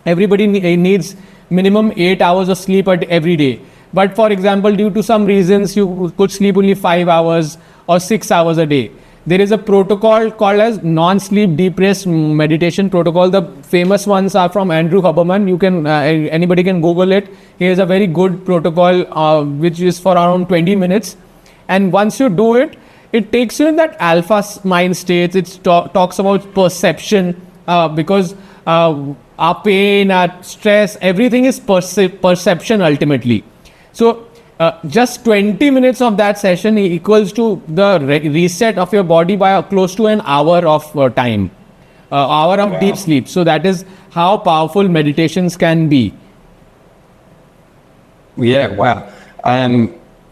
Everybody needs minimum 8 hours of sleep every day. But for example, due to some reasons, you could sleep only 5 hours or 6 hours a day. There is a protocol called as non-sleep deep rest meditation protocol. The famous ones are from Andrew Huberman. You can anybody can Google it. He has a very good protocol which is for around 20 minutes. And once you do it, it takes you in that alpha mind state. It talks about perception because our pain, our stress, everything is perception ultimately. So just 20 minutes of that session equals to the reset of your body by close to an hour of time, hour of deep sleep. So that is how powerful meditations can be. Yeah, wow.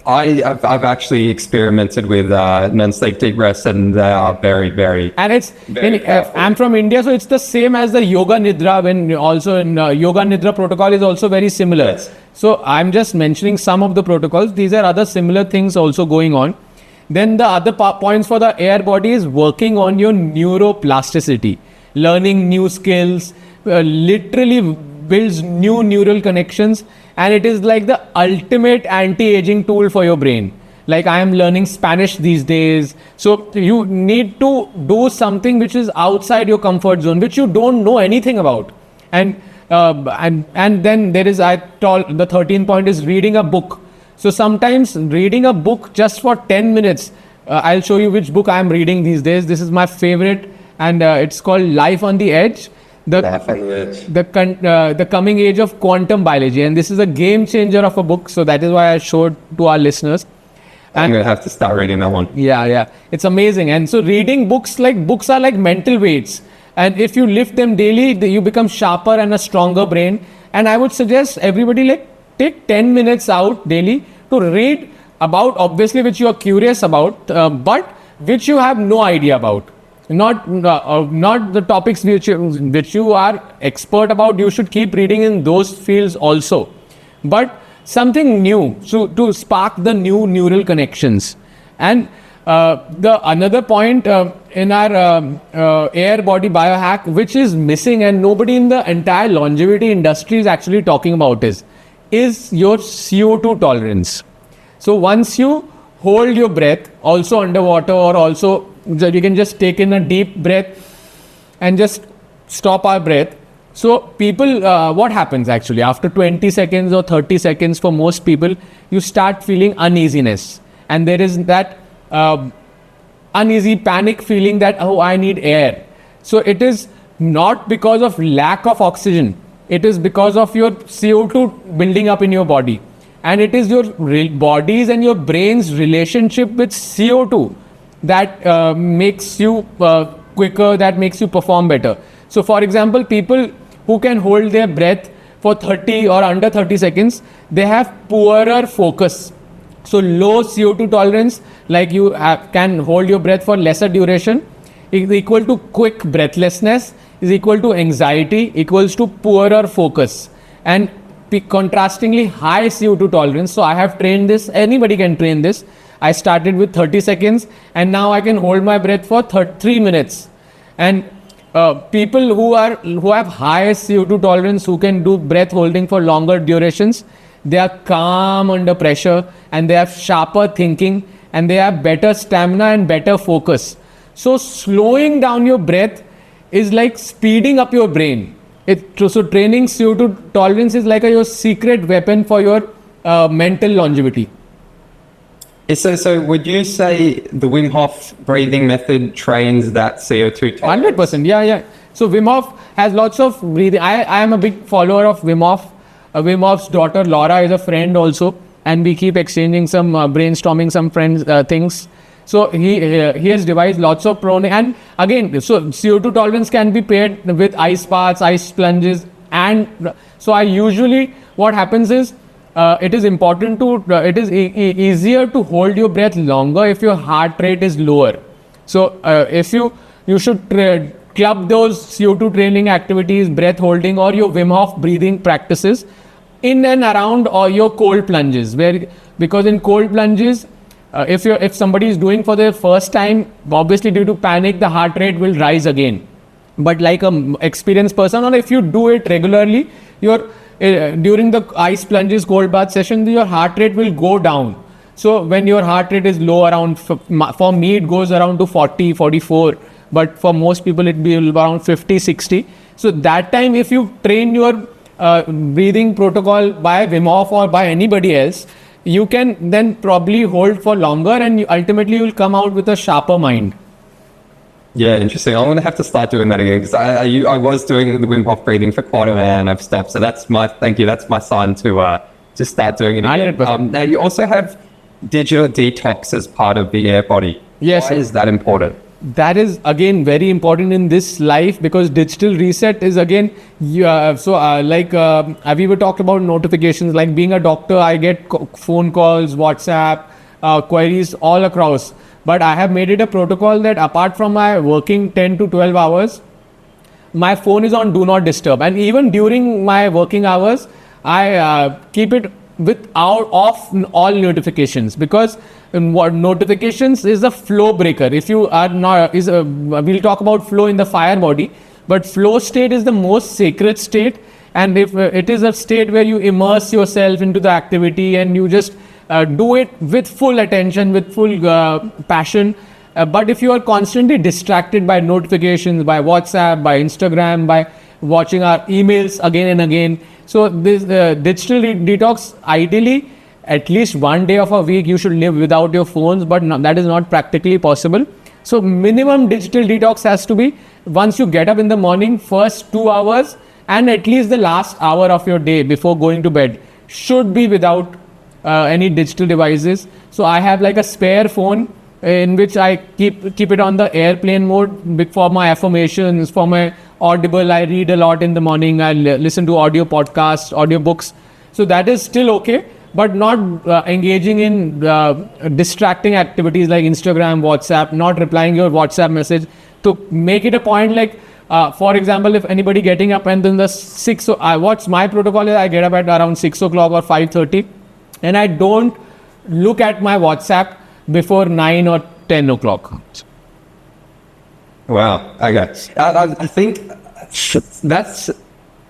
I've actually experimented with non-sleep deep rest, and they are very, very. And it's I'm from India, so it's the same as the yoga nidra. When also in yoga nidra protocol is also very similar. Yes. So I'm just mentioning some of the protocols. These are other similar things also going on. Then the other points for the air body is working on your neuroplasticity, learning new skills, literally builds new neural connections, and it is like the ultimate anti-aging tool for your brain. Like I am learning Spanish these days, so you need to do something which is outside your comfort zone, which you don't know anything about. And then there is, I told the 13th point is reading a book. So sometimes reading a book just for 10 minutes, I'll show you which book I am reading these days. This is my favorite, and it's called Life on the Edge. The coming age of quantum biology, and this is a game changer of a book, so that is why I showed to our listeners. I'm gonna have to start reading that one. Yeah, it's amazing. And so reading books are like mental weights, and if you lift them daily, you become sharper and a stronger brain. And I would suggest everybody take 10 minutes out daily to read about, obviously, which you are curious about, but which you have no idea about. Not the topics which you are expert about. You should keep reading in those fields also, but something new, so to spark the new neural connections. And the another point in our air body biohack, which is missing and nobody in the entire longevity industry is actually talking about, is your CO2 tolerance. So once you hold your breath, also underwater, or also you can just take in a deep breath and just stop our breath. So people, what happens actually after 20 seconds or 30 seconds for most people, you start feeling uneasiness, and there is that uneasy panic feeling that, oh, I need air. So it is not because of lack of oxygen, it is because of your CO2 building up in your body, and it is your body's and your brain's relationship with CO2 that makes you quicker, that makes you perform better. So for example, people who can hold their breath for 30 or under 30 seconds, they have poorer focus. So low CO2 tolerance, like you can hold your breath for lesser duration, is equal to quick breathlessness, is equal to anxiety, equals to poorer focus. And contrastingly high CO2 tolerance, so I have trained this, anybody can train this. I started with 30 seconds and now I can hold my breath for 3 minutes. And people who have high CO2 tolerance, who can do breath holding for longer durations, they are calm under pressure, and they have sharper thinking, and they have better stamina and better focus. So slowing down your breath is like speeding up your brain. So training CO2 tolerance is like your secret weapon for your mental longevity. So would you say the Wim Hof breathing method trains that CO2 tolerance? 100%, yeah. So Wim Hof has lots of breathing. I am a big follower of Wim Hof. Wim Hof's daughter Laura is a friend also, and we keep exchanging some brainstorming some friends things. So he has devised lots of and again, so CO2 tolerance can be paired with ice baths, ice plunges, and so I usually, what happens is, it is important to, it is easier to hold your breath longer if your heart rate is lower. So if you should club those CO2 training activities, breath holding, or your Wim Hof breathing practices in and around or your cold plunges, because in cold plunges, if somebody is doing for their first time, obviously due to panic, the heart rate will rise again. But like an experienced person, or if you do it regularly, during the ice plunges, cold bath session, your heart rate will go down. So when your heart rate is low, around, for me it goes around to 40, 44, but for most people it will be around 50, 60. So that time, if you train your breathing protocol by Wim Hof or by anybody else, you can then probably hold for longer, and ultimately you will come out with a sharper mind. Yeah, interesting. I'm going to have to start doing that again, because I was doing the Wim Hof breathing for quite a while and I've stopped. So that's my sign to to start doing it again. 100%. Now you also have digital detox as part of the Air Body. Yes. Why is that important? That is again very important in this life, because digital reset is again we were talked about notifications. Like being a doctor, I get phone calls, WhatsApp, queries all across. But I have made it a protocol that apart from my working 10 to 12 hours, my phone is on do not disturb. And even during my working hours, I keep it off all notifications, because what notifications is a flow breaker. If you are not, we'll talk about flow in the fire body, but flow state is the most sacred state. And if it is a state where you immerse yourself into the activity and you just do it with full attention, with full passion. But if you are constantly distracted by notifications, by WhatsApp, by Instagram, by watching our emails again and again, so this digital detox, ideally, at least one day of a week, you should live without your phones, but that is not practically possible. So minimum digital detox has to be once you get up in the morning, first 2 hours, and at least the last hour of your day before going to bed should be without any digital devices. So I have like a spare phone in which I keep it on the airplane mode for my affirmations, for my audible. I read a lot in the morning. I listen to audio podcasts, audio books. So that is still okay, but not engaging in distracting activities like Instagram, WhatsApp, not replying your WhatsApp message. To make it a point, like for example, if anybody getting up and then what's my protocol is I get up at around 6 o'clock or 5:30, and I don't look at my WhatsApp before 9 or 10 o'clock. Wow. Okay. I think that's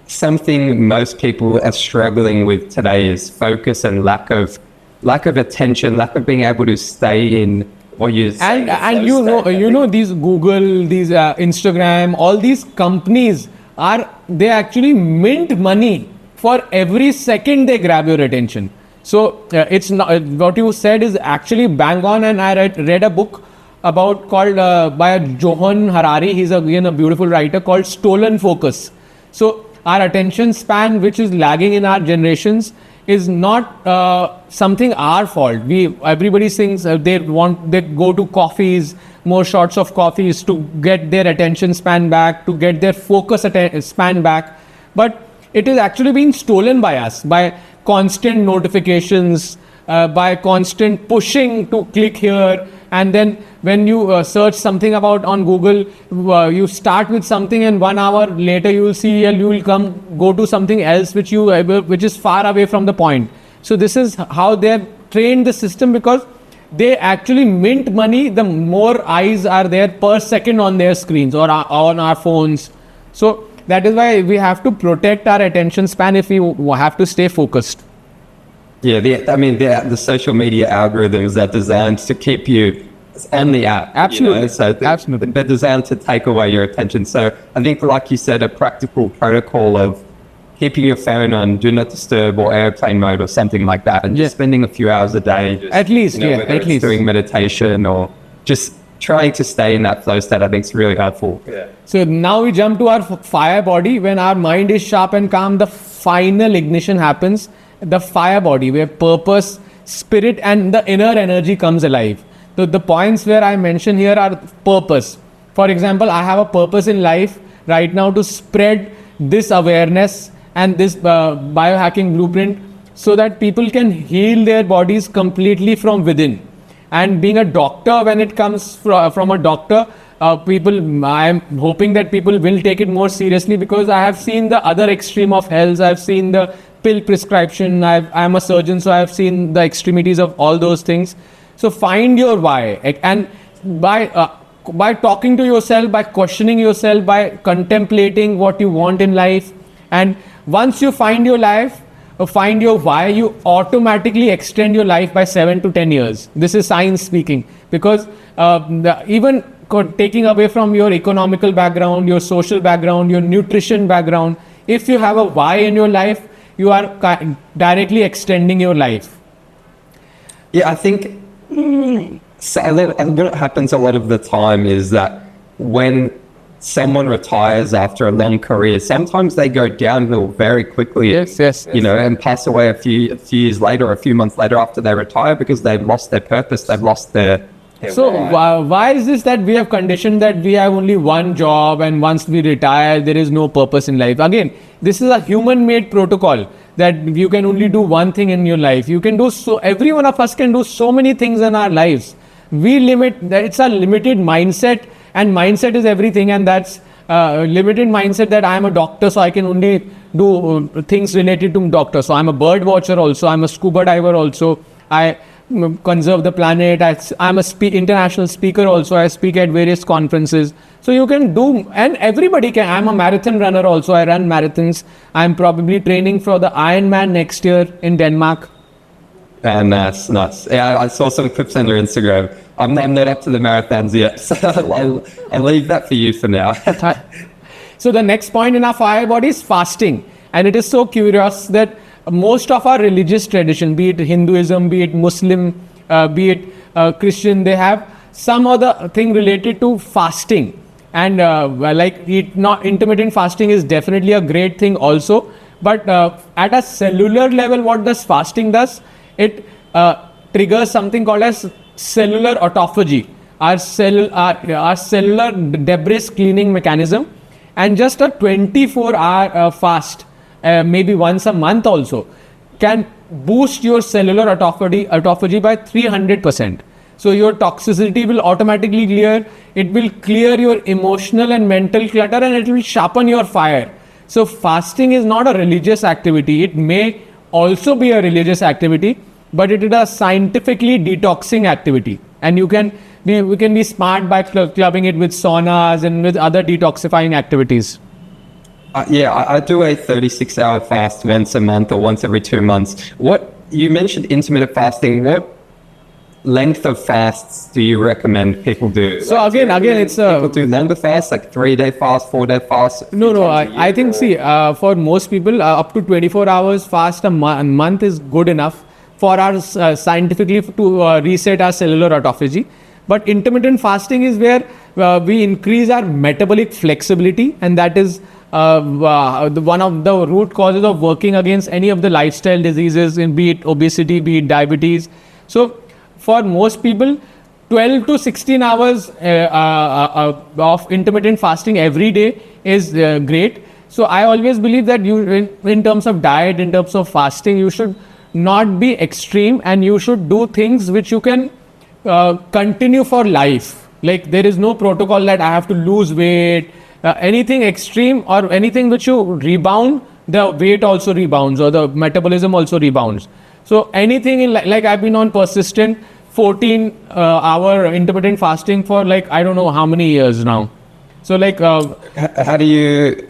something most people are struggling with today, is focus and lack of attention, lack of being able to stay in what you and you know these Google, these Instagram, all these companies they actually mint money for every second they grab your attention. So it's not, what you said is actually bang on. And I read a book called by Johan Harari. He's again a beautiful writer, called Stolen Focus. So our attention span, which is lagging in our generations, is not something our fault. Everybody thinks they go to coffees, more shots of coffees to get their attention span back, to get their focus span back. But it is actually being stolen by us, by constant notifications, by constant pushing to click here. And then when you search something on Google, you start with something, and 1 hour later you will see, you will go to something else which is far away from the point. So this is how they have trained the system, because they actually mint money the more eyes are there per second on their screens or on our phones. So that is why we have to protect our attention span if we have to stay focused. Yeah, the social media algorithms are designed to keep you on the app. Absolutely. Absolutely. They're designed to take away your attention. So I think, like you said, a practical protocol of keeping your phone on do not disturb or airplane mode or something like that, and just spending a few hours a day. Just, at least, whether it's doing meditation or just trying to stay in that flow state, I think is really helpful. Yeah. So now we jump to our fire body. When our mind is sharp and calm, the final ignition happens. The fire body, where purpose, spirit, and the inner energy comes alive. So the points where I mention here are purpose. For example, I have a purpose in life right now to spread this awareness and this biohacking blueprint so that people can heal their bodies completely from within. And being a doctor, when it comes from a doctor, I am hoping that people will take it more seriously, because I have seen the other extreme of health. I've seen the pill prescription. I'm a surgeon, so I've seen the extremities of all those things. So find your why, and by talking to yourself, by questioning yourself, by contemplating what you want in life, and once you find your why, you automatically extend your life by 7 to 10 years. This is science speaking, because even taking away from your economical background, your social background, your nutrition background, if you have a why in your life, you are directly extending your life. Yeah, I think what happens a lot of the time is that when someone retires after a long career, sometimes they go downhill very quickly. Yes. And pass away a few years later, or a few months later after they retire, because they've lost their purpose, they've lost their So why is this that we have conditioned that we have only one job, and once we retire there is no purpose in life? Again, this is a human-made protocol that you can only do one thing in your life. You can do every one of us can do so many things in our lives. We limit that. It's a limited mindset, and mindset is everything. And that's limited mindset that I am a doctor, so I can only do things related to doctor. So I'm a bird watcher also. I'm a scuba diver also. I conserve the planet. I'm a international speaker also. I speak at various conferences. So you can do, and everybody can. I'm a marathon runner also. I run marathons. I'm probably training for the Ironman next year in Denmark. And that's nuts. Yeah, I saw some clips on your Instagram. I'm not up to the marathons yet, so I'll leave that for you for now. So the next point in our fire body is fasting. And it is so curious that most of our religious tradition, be it Hinduism, be it Muslim, be it Christian, they have some other thing related to fasting. And intermittent fasting is definitely a great thing also. But at a cellular level, what does fasting does? It triggers something called as cellular autophagy, our cellular debris cleaning mechanism. And just a 24-hour fast, maybe once a month also, can boost your cellular autophagy by 300%. So your toxicity will automatically clear. It will clear your emotional and mental clutter, and it will sharpen your fire. So fasting is not a religious activity. It may also be a religious activity, but it is a scientifically detoxing activity. And we can be smart by clubbing it with saunas and with other detoxifying activities. I do a 36-hour fast once a month or once every 2 months. What you mentioned intermittent fasting. What length of fasts do you recommend people do? So again, it's people do longer fasts, like 3-day fast, 4-day fast. No. I think for most people, up to 24 hours fast a month is good enough for our scientifically to reset our cellular autophagy. But intermittent fasting is where we increase our metabolic flexibility, and that is one of the root causes of working against any of the lifestyle diseases, be it obesity, be it diabetes. So for most people, 12 to 16 hours of intermittent fasting every day is great. So I always believe that you, in terms of diet, in terms of fasting, you should not be extreme, and you should do things which you can continue for life. Like there is no protocol that I have to lose weight, anything extreme or anything which you rebound, the weight also rebounds or the metabolism also rebounds. So anything in like I've been on persistent 14-hour intermittent fasting for like I don't know how many years now. So like how do you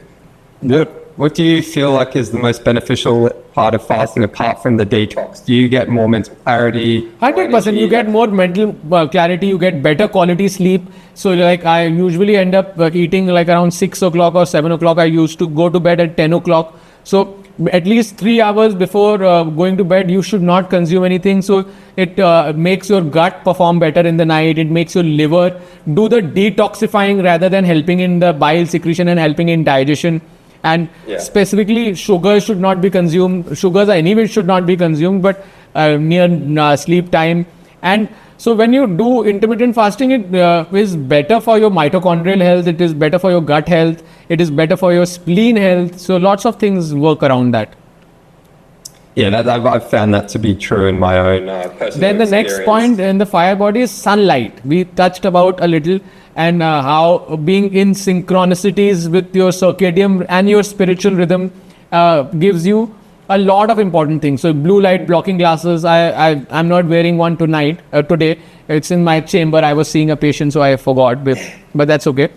what do you feel like is the most beneficial part of fasting apart from the detox? Do you get more mental clarity? 100%. You get more mental clarity. You get better quality sleep. So like I usually end up eating like around 6 o'clock or 7 o'clock. I used to go to bed at 10 o'clock. So at least 3 hours before going to bed, you should not consume anything. So it makes your gut perform better in the night. It makes your liver do the detoxifying rather than helping in the bile secretion and helping in digestion. And specifically, sugars should not be consumed. Sugars anyway should not be consumed, but near sleep time. And so when you do intermittent fasting, it is better for your mitochondrial health. It is better for your gut health. It is better for your spleen health. So lots of things work around that. Yeah, I've found that to be true in my own personal Then the experience. next point in the fire body is sunlight. We touched about a little, and how being in synchronicities with your circadian and your spiritual rhythm gives you a lot of important things. So blue light blocking glasses, I'm not wearing one today. It's in my chamber. I was seeing a patient, so I forgot, but that's okay.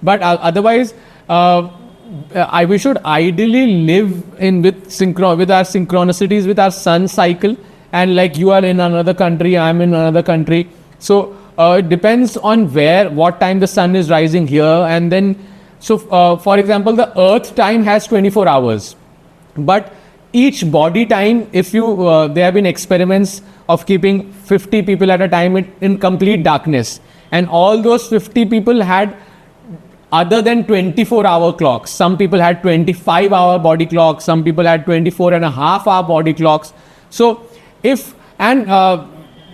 But otherwise, we should ideally live with our synchronicities with our sun cycle. And like you are in another country, I'm in another country. So it depends on what time the sun is rising here. And then, so for example, the earth time has 24 hours. But each body time, if you, there have been experiments of keeping 50 people at a time in complete darkness. And all those 50 people had other than 24-hour clocks. Some people had 25-hour body clocks, some people had 24.5-hour body clocks. So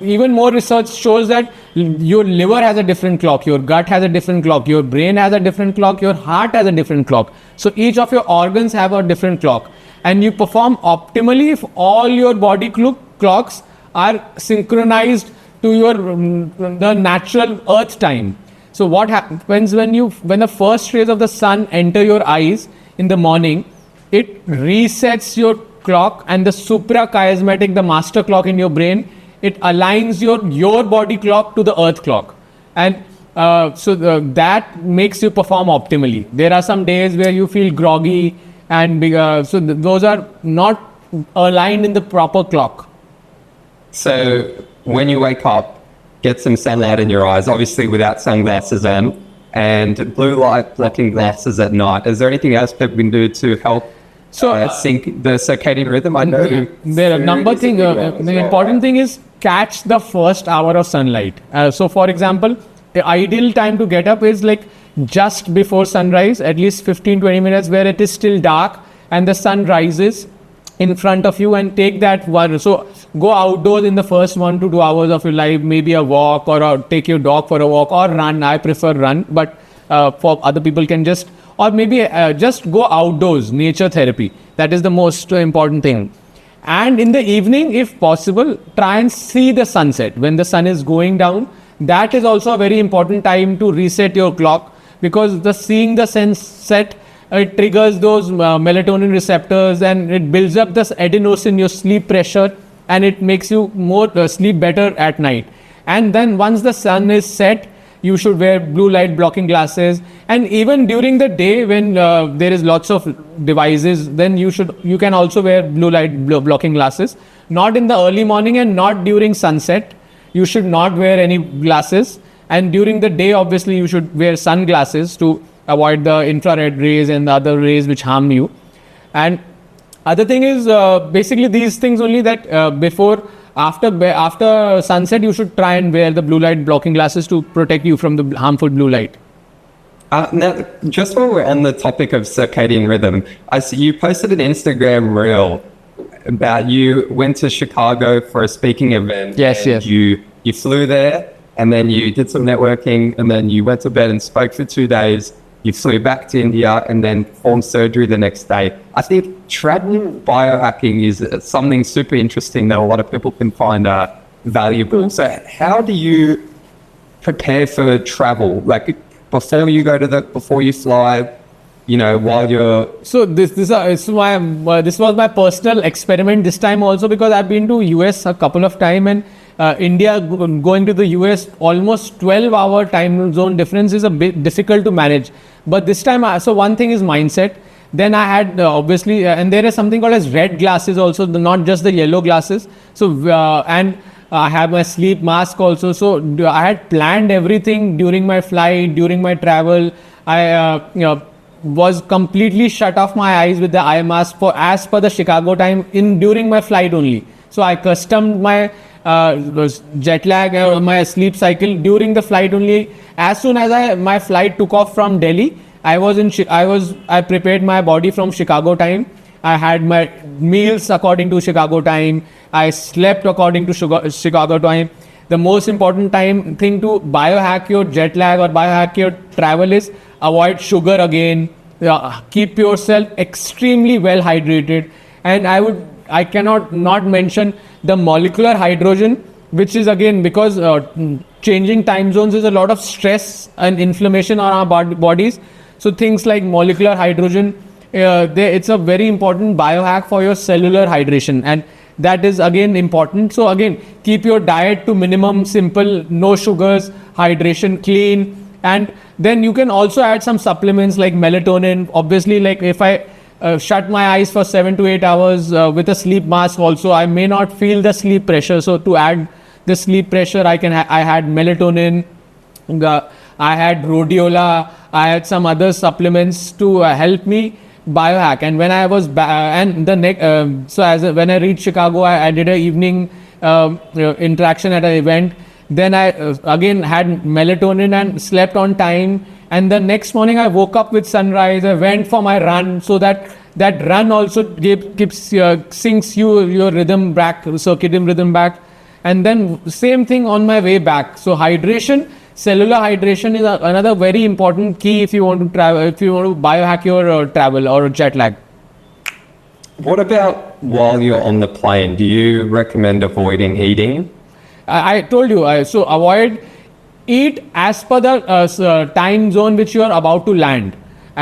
even more research shows that your liver has a different clock, your gut has a different clock, your brain has a different clock, your heart has a different clock. So each of your organs have a different clock, and you perform optimally if all your body clocks are synchronized to your the natural earth time. So what happens when the first rays of the sun enter your eyes in the morning, it resets your clock, and the suprachiasmatic, the master clock in your brain, it aligns your body clock to the earth clock, and that makes you perform optimally. There are some days where you feel groggy, and those are not aligned in the proper clock. So when you wake up, get some sunlight in your eyes, obviously without sunglasses on, and blue light blocking glasses at night. Is there anything else people can do to help sync the circadian rhythm? I know there are a number of things. The important thing is catch the first hour of sunlight. So for example, the ideal time to get up is like just before sunrise, at least 15-20 minutes where it is still dark and the sun rises in front of you, and take that one. So go outdoors in the first 1 to 2 hours of your life, maybe a walk, or take your dog for a walk, or run. I prefer run, but for other people can just go outdoors, nature therapy. That is the most important thing. And in the evening, if possible, try and see the sunset when the sun is going down. That is also a very important time to reset your clock, because seeing the sunset, it triggers those melatonin receptors, and it builds up this adenosine, your sleep pressure, and it makes you sleep better at night. And then once the sun is set, you should wear blue light blocking glasses. And even during the day when there is lots of devices, then you can also wear blue light blocking glasses. Not in the early morning and not during sunset. You should not wear any glasses. And during the day, obviously, you should wear sunglasses to avoid the infrared rays and the other rays which harm you. And other thing is basically these things only, that after sunset, you should try and wear the blue light blocking glasses to protect you from the harmful blue light. Now, just while we're on the topic of circadian rhythm, I see you posted an Instagram reel about you went to Chicago for a speaking event. Yes. You flew there, and then you did some networking, and then you went to bed and spoke for 2 days. You flew back to India and then performed surgery the next day. I think travel biohacking is something super interesting that a lot of people can find valuable. So how do you prepare for travel? Like before you fly, while you're... So this was my personal experiment this time also, because I've been to US a couple of times, and India going to the US, almost 12-hour time zone difference is a bit difficult to manage. But this time, so one thing is mindset. Then I had obviously, and there is something called as red glasses also, not just the yellow glasses. So and I have my sleep mask also. So I had planned everything during my flight, during my travel. I was completely shut off my eyes with the eye mask as per the Chicago time during my flight only. So I customed my jet lag or my sleep cycle during the flight only. As soon as my flight took off from Delhi, I prepared my body from Chicago time. I had my meals according to Chicago time. I slept according to Chicago time. The most important thing to biohack your jet lag or biohack your travel is avoid sugar again. Keep yourself extremely well hydrated. And I cannot not mention the molecular hydrogen, which is again because changing time zones is a lot of stress and inflammation on our bodies. So things like molecular hydrogen, it's a very important biohack for your cellular hydration, and that is again important. So again, keep your diet to minimum, simple, no sugars, hydration, clean, and then you can also add some supplements like melatonin. Obviously, like if I shut my eyes for 7 to 8 hours with a sleep mask also, I may not feel the sleep pressure. So to add the sleep pressure, I had melatonin, I had rhodiola, I had some other supplements to help me biohack. And when I was when I reached Chicago, I did an evening interaction at an event. Then I again had melatonin and slept on time, And the next morning I woke up with sunrise. I went for my run, so that run also syncs your rhythm back, circadian rhythm back. And then same thing on my way back. So hydration, cellular hydration is another very important key if you want to travel, if you want to biohack your travel or jet lag. What about while you're on the plane? Do you recommend avoiding eating? I told you, so avoid eat as per the time zone which you are about to land.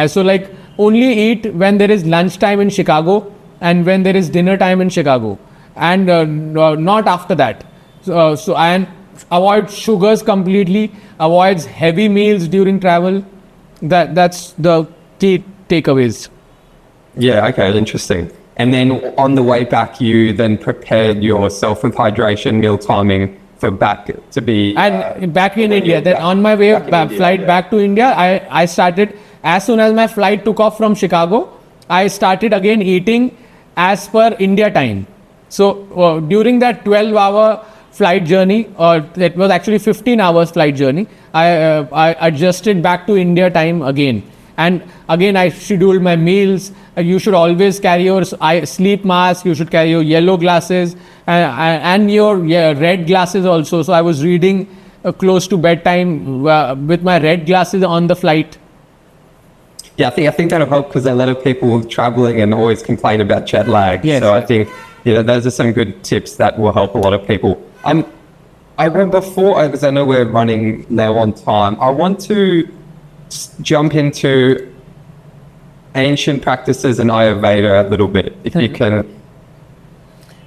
So like only eat when there is lunch time in Chicago and when there is dinner time in Chicago, and not after that. And avoid sugars completely. Avoids heavy meals during travel. That's the key takeaways. Yeah, okay, interesting. And then on the way back, you then prepared yourself with hydration, meal timing for back to be... And back in India, then on my way flight back to India, I started, as soon as my flight took off from Chicago, I started again eating as per India time. So during that 12-hour flight journey, or it was actually 15 hours flight journey, I adjusted back to India time again. And again, I scheduled my meals. You should always carry your sleep mask. You should carry your yellow glasses and your red glasses also. So I was reading close to bedtime with my red glasses on the flight. Yeah, I think that'll help because a lot of people traveling and always complain about jet lag. Yes. So I think those are some good tips that will help a lot of people. I remember because I know we're running now on time, I want to jump into ancient practices and Ayurveda a little bit, if you can.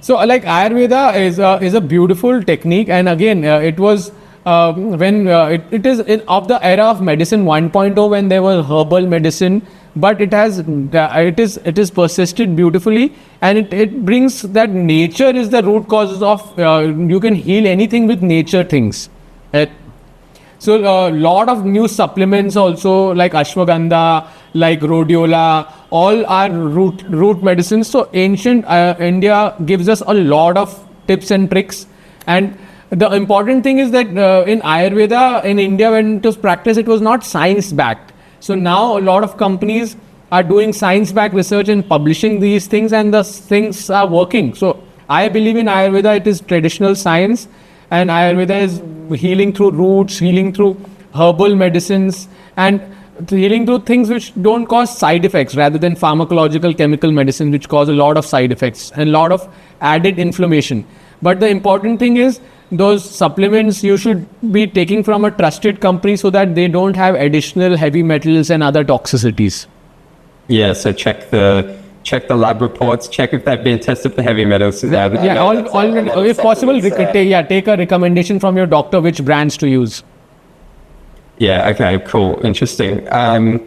So like Ayurveda is a beautiful technique, and again it was when it is of the era of medicine 1.0, when there was herbal medicine, but it is persisted beautifully, and it brings that nature is the root causes of you can heal anything with nature things. So a lot of new supplements also, like ashwagandha, like rhodiola, all are root medicines. So ancient India gives us a lot of tips and tricks. And the important thing is that in Ayurveda in India, when it was practiced, it was not science backed. So now a lot of companies are doing science backed research and publishing these things, and the things are working. So I believe in Ayurveda, it is traditional science. And Ayurveda is healing through roots, healing through herbal medicines, and healing through things which don't cause side effects, rather than pharmacological chemical medicine which cause a lot of side effects and a lot of added inflammation. But the important thing is those supplements you should be taking from a trusted company so that they don't have additional heavy metals and other toxicities. Yeah, so check the lab reports, check if they've been tested for heavy metals. If possible, take a recommendation from your doctor which brands to use. Yeah, okay, cool, interesting. All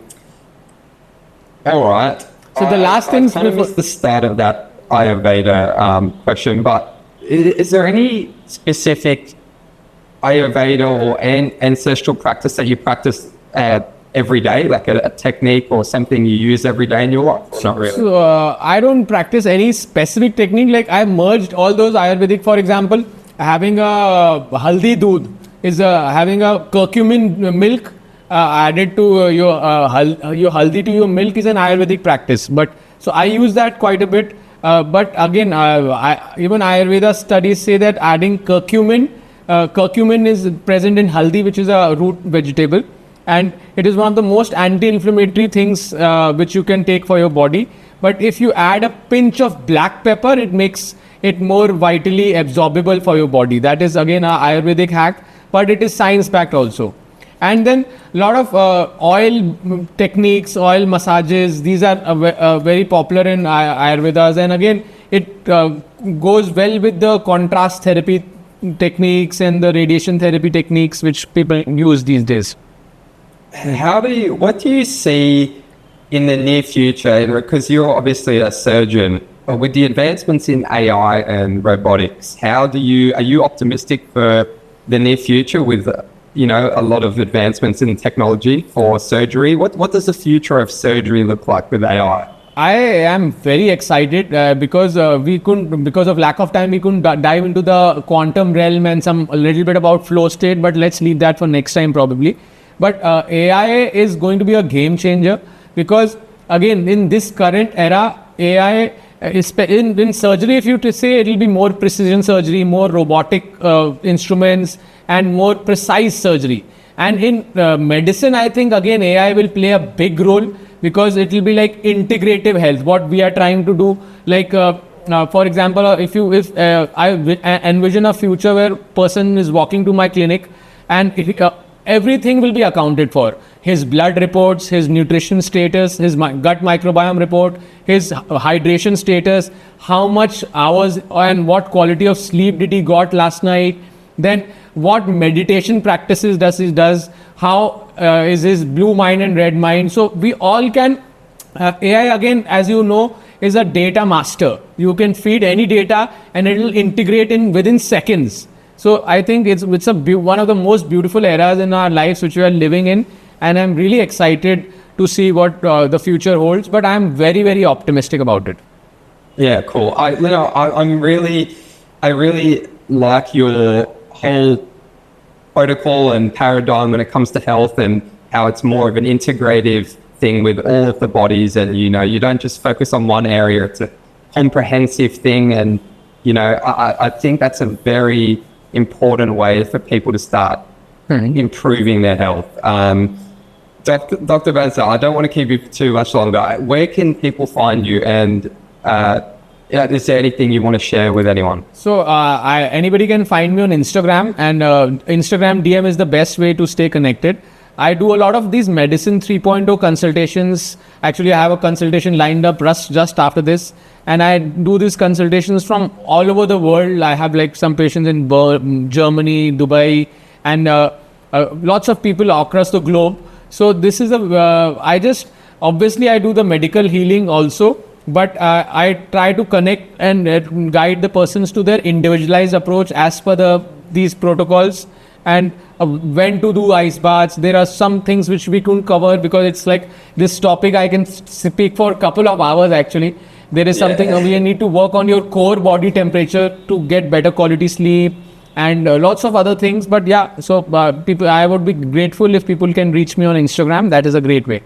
right. So the last thing... I missed the start of that Ayurveda question, but is there any specific Ayurveda or ancestral practice that you practice every day, like a technique or something you use every day in your life? Not really. So, I don't practice any specific technique. Like I merged all those Ayurvedic. For example, having a haldi doodh is having a curcumin milk added to your haldi to your milk is an Ayurvedic practice. But so I use that quite a bit. But again, even Ayurveda studies say that adding curcumin is present in haldi, which is a root vegetable. And it is one of the most anti-inflammatory things which you can take for your body. But if you add a pinch of black pepper, it makes it more vitally absorbable for your body. That is again an Ayurvedic hack, but it is science-backed also. And then a lot of oil techniques, oil massages, these are very popular in Ayurvedas. And again, it goes well with the contrast therapy techniques and the radiation therapy techniques which people use these days. What do you see in the near future? Because you're obviously a surgeon, but with the advancements in AI and robotics, are you optimistic for the near future with, a lot of advancements in technology for surgery? What does the future of surgery look like with AI? I am very excited because because of lack of time, we couldn't dive into the quantum realm and a little bit about flow state, but let's leave that for next time probably. But AI is going to be a game changer, because again, in this current era, AI is in surgery, if you to say, it will be more precision surgery, more robotic instruments, and more precise surgery. And in medicine, I think again AI will play a big role, because it will be like integrative health. What we are trying to do, like for example, if I envision a future where person is walking to my clinic, and everything will be accounted for: his blood reports, his nutrition status, his gut microbiome report, his hydration status, how much hours and what quality of sleep did he got last night, then what meditation practices does he does, how is his blue mind and red mind. So we all can, AI again, as you know, is a data master. You can feed any data and it will integrate in within seconds. So I think it's one of the most beautiful eras in our lives which we are living in, and I'm really excited to see what the future holds. But I'm very, very optimistic about it. Yeah, cool. I really like your whole protocol and paradigm when it comes to health, and how it's more of an integrative thing with all of the bodies, and you don't just focus on one area. It's a comprehensive thing, and I think that's a very important way for people to start improving their health. Dr. Bansal, I don't want to keep you for too much longer. Where can people find you, and is there anything you want to share with anyone? So anybody can find me on Instagram, and Instagram DM is the best way to stay connected. I do a lot of these medicine 3.0 consultations. Actually, I have a consultation lined up just after this, and I do these consultations from all over the world. I have like some patients in Germany, Dubai, and lots of people across the globe. So this is obviously I do the medical healing also, but I try to connect and guide the persons to their individualized approach as per these protocols, and when to do ice baths. There are some things which we couldn't cover, because it's like this topic I can speak for a couple of hours actually. There is something we need to work on your core body temperature to get better quality sleep, and lots of other things. But people, I would be grateful if people can reach me on Instagram. That is a great way.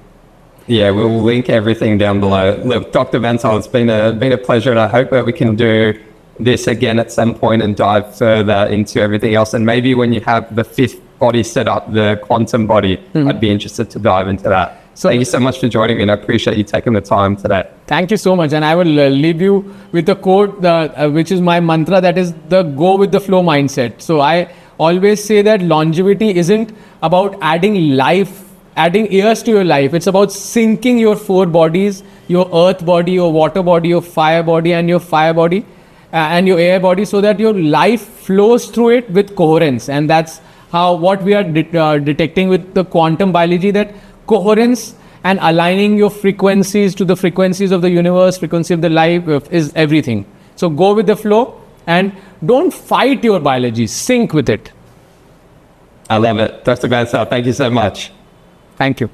Yeah, we'll link everything down below. Look, Dr. Bansal, it's been a pleasure, and I hope that we can do this again at some point and dive further into everything else. And maybe when you have the fifth body set up, the quantum body, I'd be interested to dive into that. So thank you so much for joining me, and I appreciate you taking the time today. Thank you so much. And I will leave you with a quote, which is my mantra, that is the go with the flow mindset. So I always say that longevity isn't about adding years to your life. It's about syncing your four bodies: your earth body, your water body, your fire body, and your fire body, and your air body, so that your life flows through it with coherence. And that's what we are detecting with the quantum biology, that coherence and aligning your frequencies to the frequencies of the universe, frequency of the life, is everything. So go with the flow and don't fight your biology, sync with it. I love it. Dr. Bansal, thank you so much. Thank you.